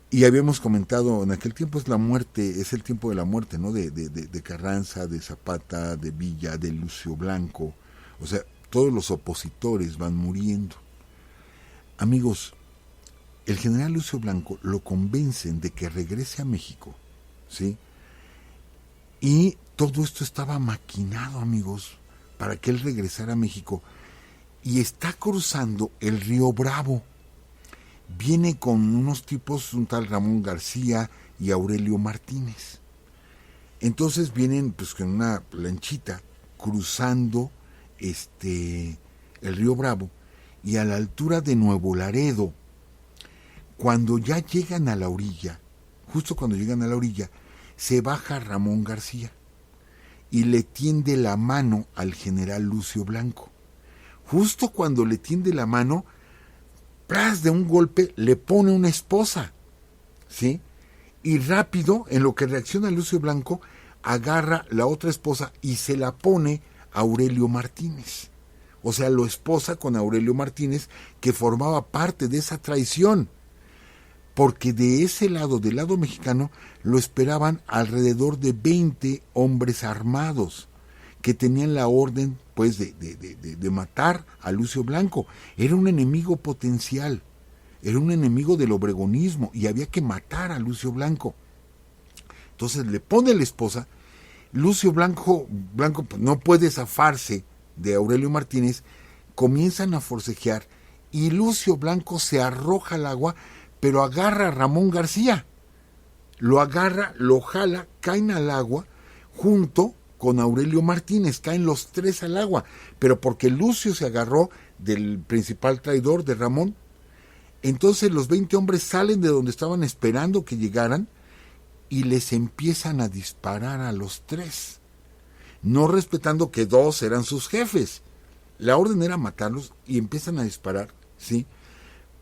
Y habíamos comentado, en aquel tiempo es el tiempo de la muerte, ¿no? De Carranza, de Zapata, de Villa, de Lucio Blanco. O sea, todos los opositores van muriendo. Amigos, el general Lucio Blanco lo convencen de que regrese a México, ¿sí? Y todo esto estaba maquinado, amigos, para que él regresara a México. Y está cruzando el río Bravo. Viene con unos tipos, un tal Ramón García y Aurelio Martínez. Entonces vienen pues con una lanchita cruzando el río Bravo, y a la altura de Nuevo Laredo, cuando ya llegan a la orilla, justo cuando llegan a la orilla, se baja Ramón García y le tiende la mano al general Lucio Blanco. Justo cuando le tiende la mano, ¡pras!, de un golpe le pone una esposa, ¿sí? Y rápido, en lo que reacciona Lucio Blanco, agarra la otra esposa y se la pone a Aurelio Martínez. O sea, lo esposa con Aurelio Martínez, que formaba parte de esa traición. Porque de ese lado, del lado mexicano, lo esperaban alrededor de 20 hombres armados que tenían la orden, pues, de matar a Lucio Blanco. Era un enemigo potencial, era un enemigo del obregonismo y había que matar a Lucio Blanco. Entonces le pone la esposa. Lucio Blanco pues, no puede zafarse de Aurelio Martínez, comienzan a forcejear y Lucio Blanco se arroja al agua, pero agarra a Ramón García, lo agarra, lo jala, caen al agua junto con Aurelio Martínez, caen los tres al agua, pero porque Lucio se agarró del principal traidor de Ramón. Entonces los 20 hombres salen de donde estaban esperando que llegaran y les empiezan a disparar a los tres, no respetando que 2 eran sus jefes. La orden era matarlos y empiezan a disparar, ¿sí?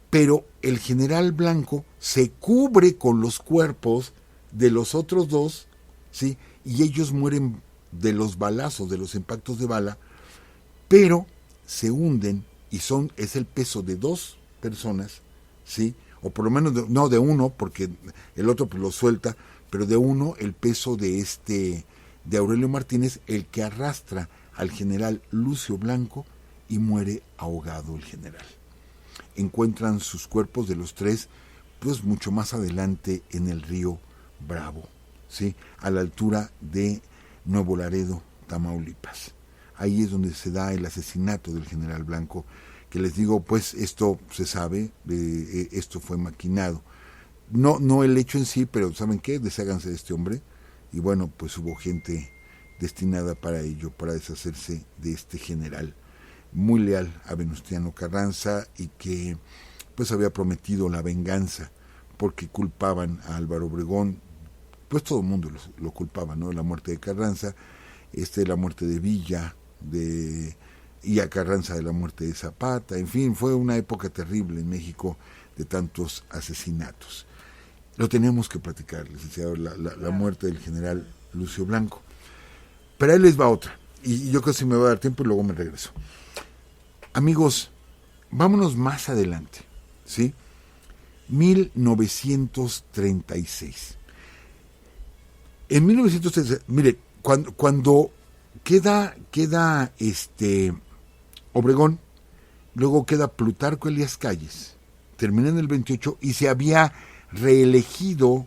Pero el general Blanco se cubre con los cuerpos de los otros 2, ¿sí? Y ellos mueren de los balazos, de los impactos de bala, pero se hunden y es el peso de 2 personas, ¿sí? O por lo menos, de uno, porque el otro pues lo suelta, pero de uno el peso de Aurelio Martínez, el que arrastra al general Lucio Blanco y muere ahogado el general. Encuentran sus cuerpos de los 3, pues mucho más adelante en el río Bravo, ¿sí? A la altura de Nuevo Laredo, Tamaulipas. Ahí es donde se da el asesinato del general Blanco, que les digo, pues esto se sabe, esto fue maquinado. No el hecho en sí, pero ¿saben qué? Desháganse de este hombre. Y bueno, pues hubo gente destinada para ello, para deshacerse de este general muy leal a Venustiano Carranza y que pues había prometido la venganza porque culpaban a Álvaro Obregón, pues todo el mundo lo culpaba, ¿no? La muerte de Carranza, la muerte de Villa, y a Carranza de la muerte de Zapata, en fin, fue una época terrible en México de tantos asesinatos. Lo tenemos que platicar, licenciado, la muerte del general Lucio Blanco. Pero ahí les va otra, y yo creo que sí me va a dar tiempo y luego me regreso. Amigos, vámonos más adelante, ¿sí? 1936. En 1936, mire, cuando queda Obregón, luego queda Plutarco Elías Calles, termina en el 28 y se había reelegido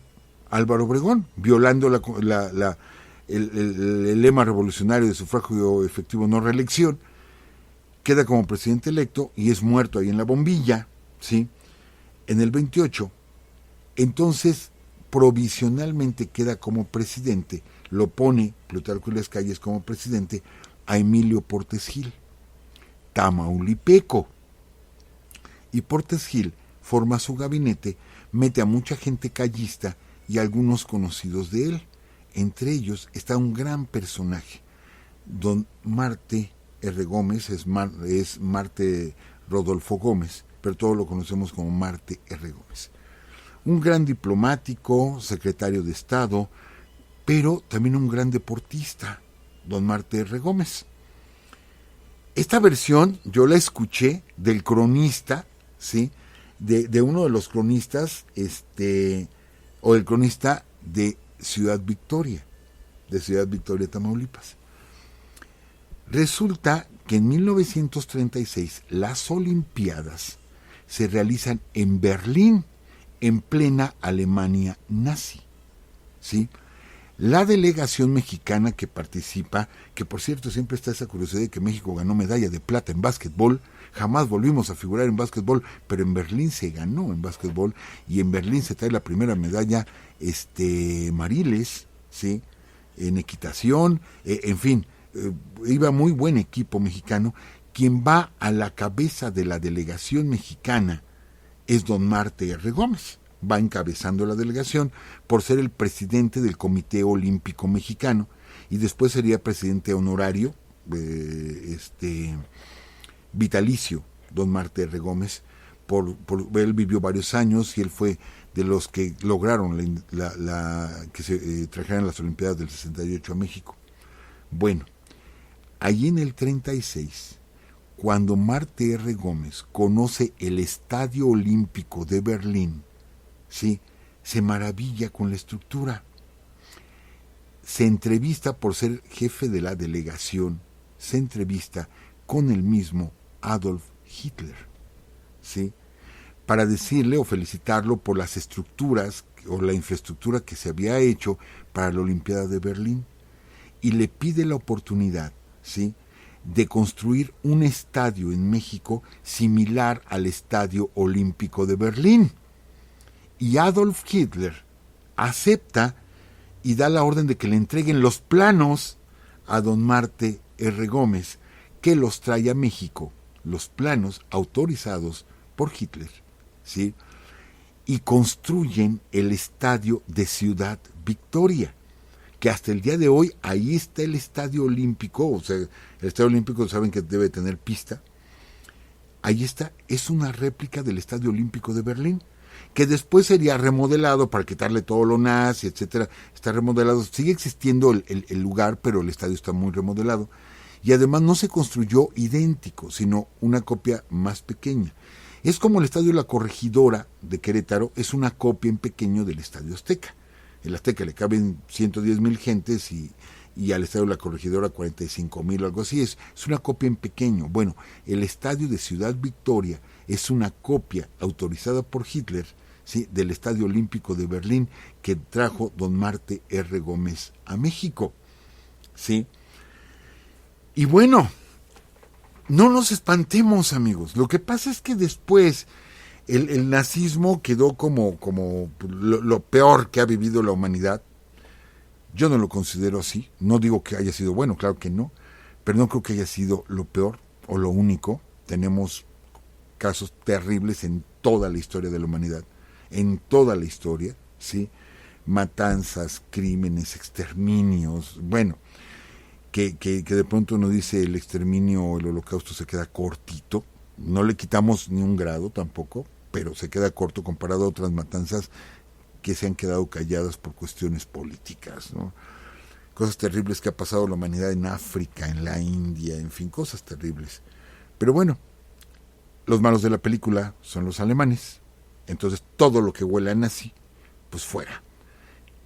Álvaro Obregón, violando el lema revolucionario de sufragio efectivo no reelección. Queda como presidente electo y es muerto ahí en la bombilla, ¿sí? En el 28, entonces provisionalmente queda como presidente, lo pone Plutarco Elías Calles como presidente a Emilio Portes Gil, tamaulipeco. Y Portes Gil forma su gabinete, mete a mucha gente callista y algunos conocidos de él. Entre ellos está un gran personaje, don Marte R. Gómez, es Marte Rodolfo Gómez, pero todos lo conocemos como Marte R. Gómez. Un gran diplomático, secretario de Estado, pero también un gran deportista, don Marte R. Gómez. Esta versión yo la escuché del cronista, ¿sí? De uno de los cronistas, o el cronista de Ciudad Victoria, Tamaulipas. Resulta que en 1936 las Olimpiadas se realizan en Berlín, en plena Alemania nazi, ¿sí? La delegación mexicana que participa, que por cierto siempre está esa curiosidad de que México ganó medalla de plata en básquetbol, jamás volvimos a figurar en básquetbol, pero en Berlín se ganó en básquetbol y en Berlín se trae la primera medalla Mariles, ¿sí? En equitación, en fin, iba muy buen equipo mexicano. Quien va a la cabeza de la delegación mexicana es don Marte R. Gómez. Va encabezando la delegación por ser el presidente del Comité Olímpico Mexicano y después sería presidente honorario, vitalicio, don Marte R. Gómez. Él vivió varios años y él fue de los que lograron que se trajeran las Olimpiadas del 68 a México. Bueno, allí en el 36, cuando Marte R. Gómez conoce el Estadio Olímpico de Berlín, ¿sí?, se maravilla con la estructura. Se entrevista por ser jefe de la delegación, se entrevista con el mismo Adolf Hitler, ¿sí?, para decirle o felicitarlo por las estructuras o la infraestructura que se había hecho para la Olimpiada de Berlín, y le pide la oportunidad, ¿sí?, de construir un estadio en México similar al Estadio Olímpico de Berlín. Y Adolf Hitler acepta y da la orden de que le entreguen los planos a don Marte R. Gómez, que los trae a México, los planos autorizados por Hitler, ¿sí? Y construyen el estadio de Ciudad Victoria, que hasta el día de hoy ahí está el Estadio Olímpico. O sea, el Estadio Olímpico saben que debe tener pista. Ahí está, es una réplica del Estadio Olímpico de Berlín, que después sería remodelado para quitarle todo lo nazi, etcétera. Está remodelado, sigue existiendo el lugar, pero el estadio está muy remodelado. Y además no se construyó idéntico, sino una copia más pequeña. Es como el Estadio La Corregidora de Querétaro, es una copia en pequeño del Estadio Azteca. El Azteca le caben 110,000 gentes y al Estadio La Corregidora 45,000 o algo así. Es una copia en pequeño. Bueno, el Estadio de Ciudad Victoria es una copia autorizada por Hitler, ¿sí?, del Estadio Olímpico de Berlín que trajo don Marte R. Gómez a México, ¿sí? Y bueno, no nos espantemos, amigos. Lo que pasa es que después el nazismo quedó como lo peor que ha vivido la humanidad. Yo no lo considero así. No digo que haya sido bueno, claro que no, pero no creo que haya sido lo peor o lo único. Tenemos casos terribles en toda la historia de la humanidad, en toda la historia, ¿sí? Matanzas, crímenes, exterminios, bueno, que de pronto uno dice el exterminio o el holocausto se queda cortito, no le quitamos ni un grado tampoco, pero se queda corto comparado a otras matanzas que se han quedado calladas por cuestiones políticas, ¿no? Cosas terribles que ha pasado la humanidad en África, en la India, en fin, cosas terribles. Pero bueno, los malos de la película son los alemanes, entonces todo lo que huele a nazi, pues fuera.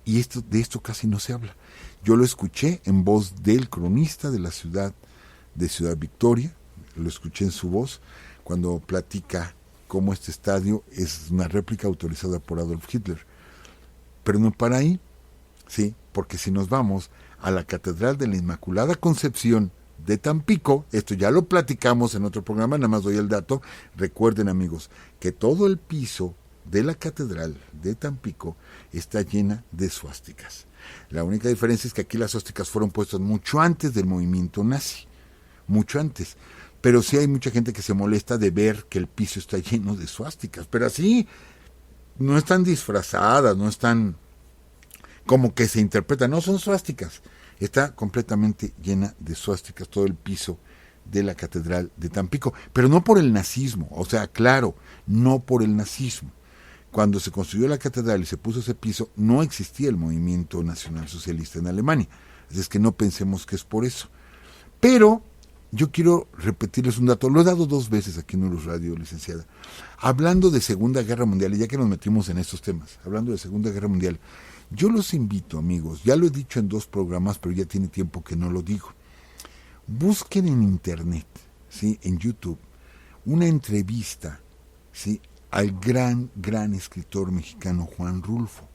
Y de esto casi no se habla. Yo lo escuché en voz del cronista de la ciudad de Ciudad Victoria, lo escuché en su voz cuando platica cómo este estadio es una réplica autorizada por Adolf Hitler. Pero no para ahí, sí, porque si nos vamos a la Catedral de la Inmaculada Concepción de Tampico, esto ya lo platicamos en otro programa, nada más doy el dato. Recuerden, amigos, que todo el piso de la Catedral de Tampico está llena de suásticas. La única diferencia es que aquí las suásticas fueron puestas mucho antes del movimiento nazi, mucho antes. Pero sí hay mucha gente que se molesta de ver que el piso está lleno de suásticas, pero así no están disfrazadas, no están como que se interpretan, no son suásticas. Está completamente llena de suásticas todo el piso de la Catedral de Tampico, pero no por el nazismo, o sea, claro, no por el nazismo. Cuando se construyó la catedral y se puso ese piso, no existía el movimiento nacionalsocialista en Alemania, es que no pensemos que es por eso. Pero yo quiero repetirles un dato, lo he dado 2 veces aquí en Urus Radio, licenciada, hablando de Segunda Guerra Mundial, y ya que nos metimos en estos temas, hablando de Segunda Guerra Mundial, yo los invito, amigos, ya lo he dicho en 2 programas, pero ya tiene tiempo que no lo digo. Busquen en internet, ¿sí?, en YouTube, una entrevista, ¿sí?, al gran escritor mexicano Juan Rulfo.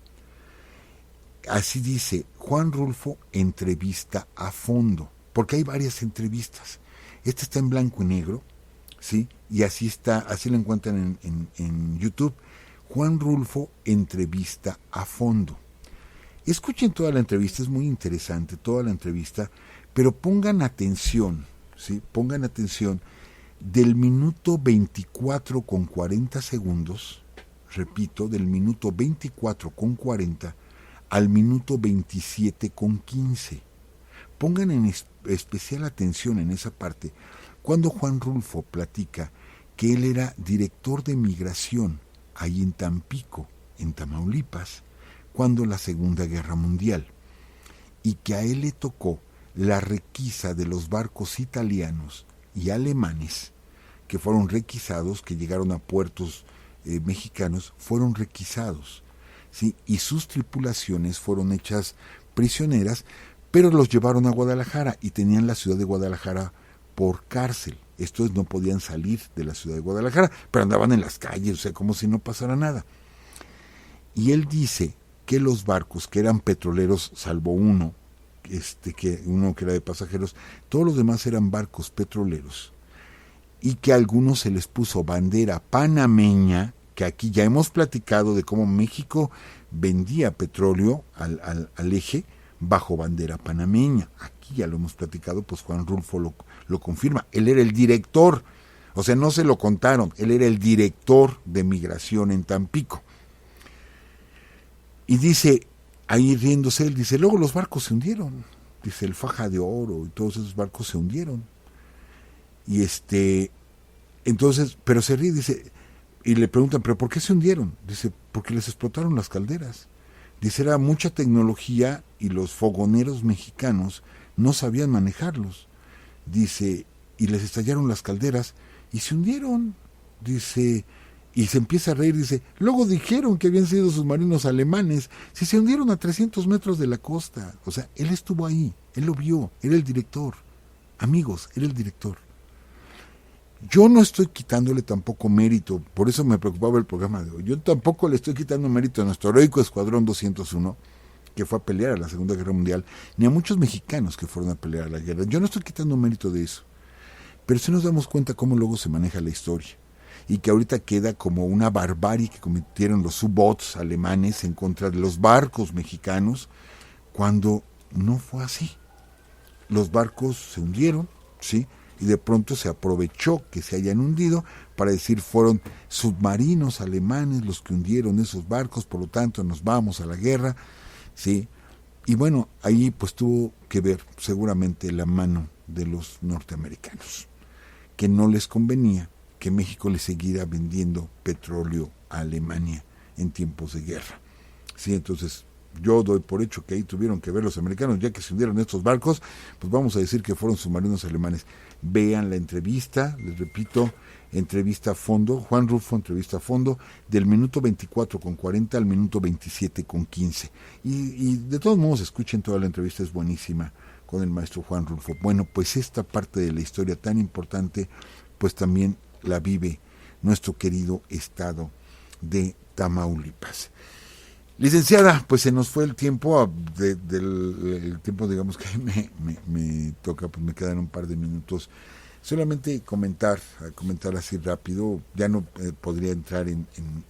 Así dice, Juan Rulfo entrevista a fondo, porque hay varias entrevistas. Esta está en blanco y negro, ¿sí? Y así está, así lo encuentran en YouTube. Juan Rulfo entrevista a fondo. Escuchen toda la entrevista, es muy interesante toda la entrevista, pero pongan atención, ¿sí? Pongan atención del minuto 24 con 40 segundos, repito, del minuto 24 con 40 al minuto 27 con 15. Pongan en especial atención en esa parte, cuando Juan Rulfo platica que él era director de migración ahí en Tampico, en Tamaulipas, cuando la Segunda Guerra Mundial, y que a él le tocó la requisa de los barcos italianos y alemanes que fueron requisados, que llegaron a puertos mexicanos, fueron requisados, ¿sí? Y sus tripulaciones fueron hechas prisioneras, pero los llevaron a Guadalajara y tenían la ciudad de Guadalajara por cárcel. Estos no podían salir de la ciudad de Guadalajara, pero andaban en las calles, o sea, como si no pasara nada. Y él dice que los barcos, que eran petroleros, salvo uno que era de pasajeros, todos los demás eran barcos petroleros, y que a algunos se les puso bandera panameña, que aquí ya hemos platicado de cómo México vendía petróleo al eje bajo bandera panameña. Aquí ya lo hemos platicado, pues Juan Rulfo lo confirma. Él era el director, o sea, no se lo contaron, él era el director de migración en Tampico. Y dice, ahí riéndose, él dice, luego los barcos se hundieron, dice, el Faja de Oro y todos esos barcos se hundieron. Y entonces, pero se ríe, dice, y le preguntan, ¿pero por qué se hundieron? Dice, porque les explotaron las calderas. Dice, era mucha tecnología y los fogoneros mexicanos no sabían manejarlos. Dice, y les estallaron las calderas y se hundieron. Dice, y se empieza a reír, dice, luego dijeron que habían sido submarinos alemanes, si se hundieron a 300 metros de la costa. O sea, él estuvo ahí, él lo vio, era el director. Amigos, era el director. Yo no estoy quitándole tampoco mérito, por eso me preocupaba el programa de hoy, yo tampoco le estoy quitando mérito a nuestro heroico Escuadrón 201, que fue a pelear a la Segunda Guerra Mundial, ni a muchos mexicanos que fueron a pelear a la guerra. Yo no estoy quitando mérito de eso, pero sí nos damos cuenta cómo luego se maneja la historia, y que ahorita queda como una barbarie que cometieron los U-boats alemanes en contra de los barcos mexicanos, cuando no fue así. Los barcos se hundieron, ¿sí?, y de pronto se aprovechó que se hayan hundido para decir fueron submarinos alemanes los que hundieron esos barcos, por lo tanto nos vamos a la guerra, ¿sí? Y bueno, ahí pues tuvo que ver seguramente la mano de los norteamericanos, que no les convenía que México le siguiera vendiendo petróleo a Alemania en tiempos de guerra, ¿sí? Entonces yo doy por hecho que ahí tuvieron que ver los americanos, ya que se hundieron estos barcos, pues vamos a decir que fueron submarinos alemanes. Vean la entrevista, les repito, entrevista a fondo, Juan Rulfo entrevista a fondo, del minuto 24 con 40 al minuto 27 con 15. Y de todos modos, escuchen toda la entrevista, es buenísima, con el maestro Juan Rulfo. Bueno, pues esta parte de la historia tan importante, pues también la vive nuestro querido estado de Tamaulipas. Licenciada, pues se nos fue el tiempo, el tiempo, digamos, que me toca, pues me quedan un par de minutos. Solamente comentar así rápido, ya no podría entrar en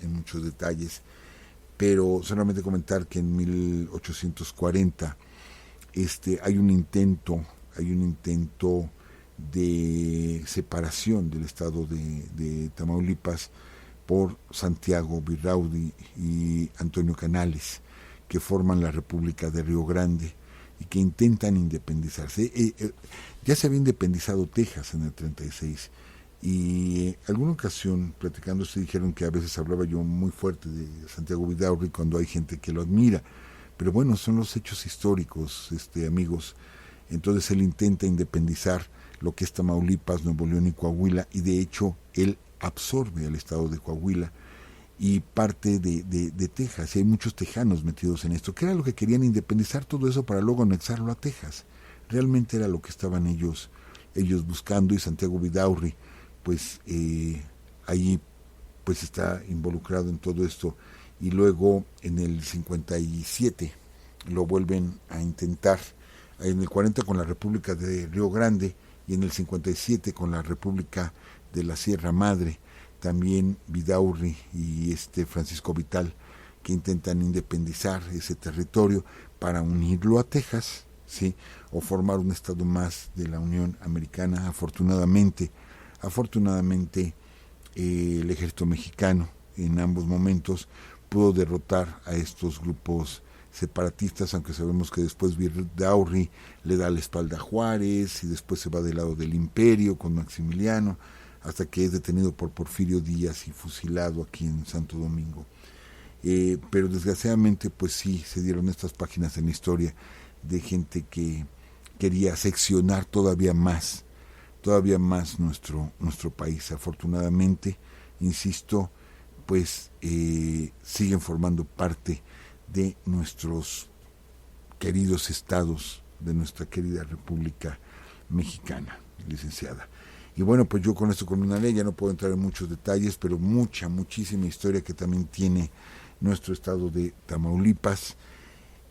muchos detalles, pero solamente comentar que en 1840 hay un intento de separación del estado de Tamaulipas por Santiago Virraudi y Antonio Canales, que forman la República de Río Grande y que intentan independizarse. Ya se había independizado Texas en el 36, y alguna ocasión, platicando, se dijeron que a veces hablaba yo muy fuerte de Santiago Virraudi cuando hay gente que lo admira, pero bueno, son los hechos históricos, amigos. Entonces él intenta independizar lo que es Tamaulipas, Nuevo León y Coahuila, y de hecho él absorbe al estado de Coahuila y parte de Texas, y hay muchos tejanos metidos en esto, que era lo que querían, independizar todo eso para luego anexarlo a Texas. Realmente era lo que estaban ellos buscando, y Santiago Vidaurri, pues ahí pues está involucrado en todo esto. Y luego en el 57 lo vuelven a intentar, en el 40 con la República de Río Grande y en el 57 con la República de la Sierra Madre, también Vidaurri y Francisco Vital, que intentan independizar ese territorio para unirlo a Texas, ¿sí? O formar un estado más de la Unión Americana. Afortunadamente el ejército mexicano en ambos momentos pudo derrotar a estos grupos separatistas, aunque sabemos que después Vidaurri le da la espalda a Juárez y después se va del lado del imperio con Maximiliano, hasta que es detenido por Porfirio Díaz y fusilado aquí en Santo Domingo. Pero desgraciadamente pues sí se dieron estas páginas en la historia de gente que quería seccionar todavía más nuestro país. Afortunadamente, insisto, pues siguen formando parte de nuestros queridos estados, de nuestra querida República Mexicana, licenciada. Y bueno, pues yo con esto, con una ley, ya no puedo entrar en muchos detalles, pero muchísima historia que también tiene nuestro estado de Tamaulipas.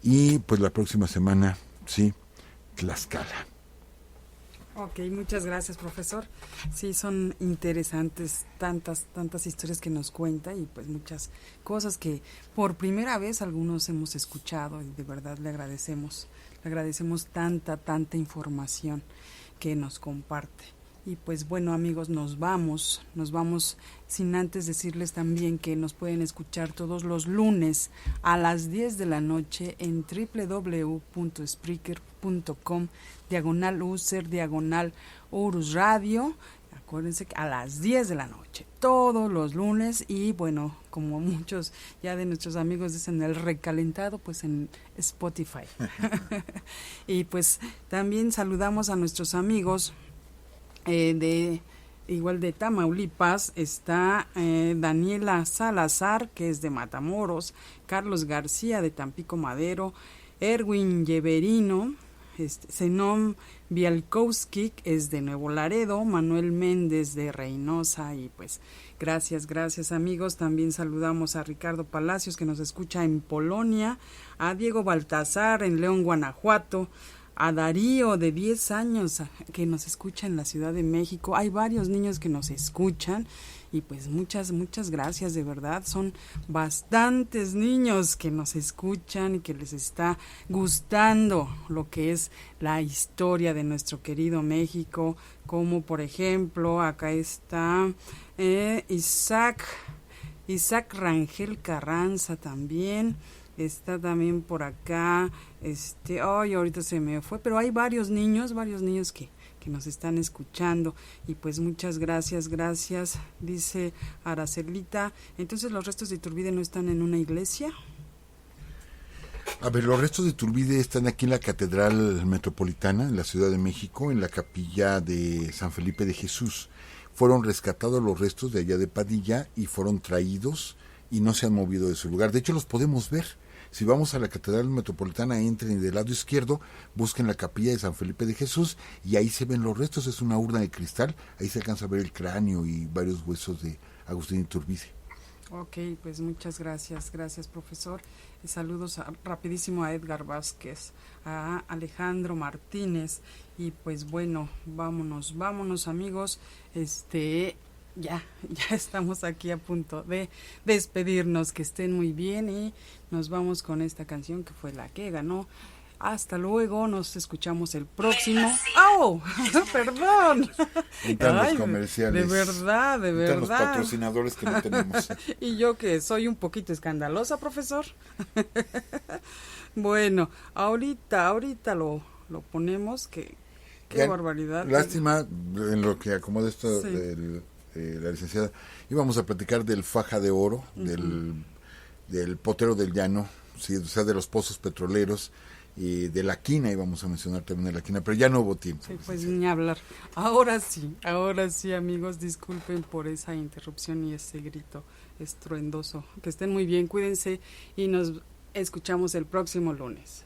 Y pues la próxima semana, sí, Tlaxcala. Ok, muchas gracias, profesor. Sí, son interesantes tantas historias que nos cuenta y pues muchas cosas que por primera vez algunos hemos escuchado y de verdad le agradecemos tanta información que nos comparte. Y pues bueno, amigos, nos vamos sin antes decirles también que nos pueden escuchar todos los lunes a las 10 de la noche en www.spreaker.com/user/Urus Radio. Acuérdense que a las 10 de la noche, todos los lunes, y bueno, como muchos ya de nuestros amigos dicen, el recalentado, pues en Spotify. Y pues también saludamos a nuestros amigos igual de Tamaulipas. Está Daniela Salazar, que es de Matamoros, Carlos García de Tampico Madero, Erwin Yeverino, Zenón Bialkowski es de Nuevo Laredo, Manuel Méndez de Reynosa. Y pues gracias amigos. También saludamos a Ricardo Palacios, que nos escucha en Polonia, a Diego Baltazar en León, Guanajuato, a Darío de 10 años que nos escucha en la Ciudad de México. Hay varios niños que nos escuchan y pues muchas gracias, de verdad. Son bastantes niños que nos escuchan y que les está gustando lo que es la historia de nuestro querido México, como por ejemplo acá está Isaac Rangel Carranza también. Está también por acá, ahorita se me fue, pero hay varios niños que nos están escuchando. Y pues muchas gracias, dice Aracelita. Entonces, ¿los restos de Iturbide no están en una iglesia? A ver, los restos de Iturbide están aquí en la Catedral Metropolitana, en la Ciudad de México, en la capilla de San Felipe de Jesús. Fueron rescatados los restos de allá de Padilla y fueron traídos y no se han movido de su lugar. De hecho, los podemos ver. Si vamos a la Catedral Metropolitana, entren y del lado izquierdo busquen la capilla de San Felipe de Jesús y ahí se ven los restos. Es una urna de cristal, ahí se alcanza a ver el cráneo y varios huesos de Agustín Iturbide. Ok, pues muchas gracias, profesor. Y saludos rapidísimo a Edgar Vázquez, a Alejandro Martínez. Y pues bueno, vámonos amigos. Ya estamos aquí a punto de despedirnos. Que estén muy bien y nos vamos con esta canción que fue la que ganó. Hasta luego, nos escuchamos el próximo. ¡Oh! Perdón. Los comerciales. De verdad. Los patrocinadores que no tenemos. Y yo que soy un poquito escandalosa, profesor. Bueno, ahorita lo ponemos. Qué barbaridad. Lástima en lo que acomoda esto. Sí. La licenciada, íbamos a platicar del faja de oro, del potero del llano, ¿sí? O sea, de los pozos petroleros y de la quina, íbamos a mencionar también de la quina, pero ya no hubo tiempo. Sí, pues ni hablar. Ahora sí, amigos, disculpen por esa interrupción y ese grito estruendoso. Que estén muy bien, cuídense y nos escuchamos el próximo lunes.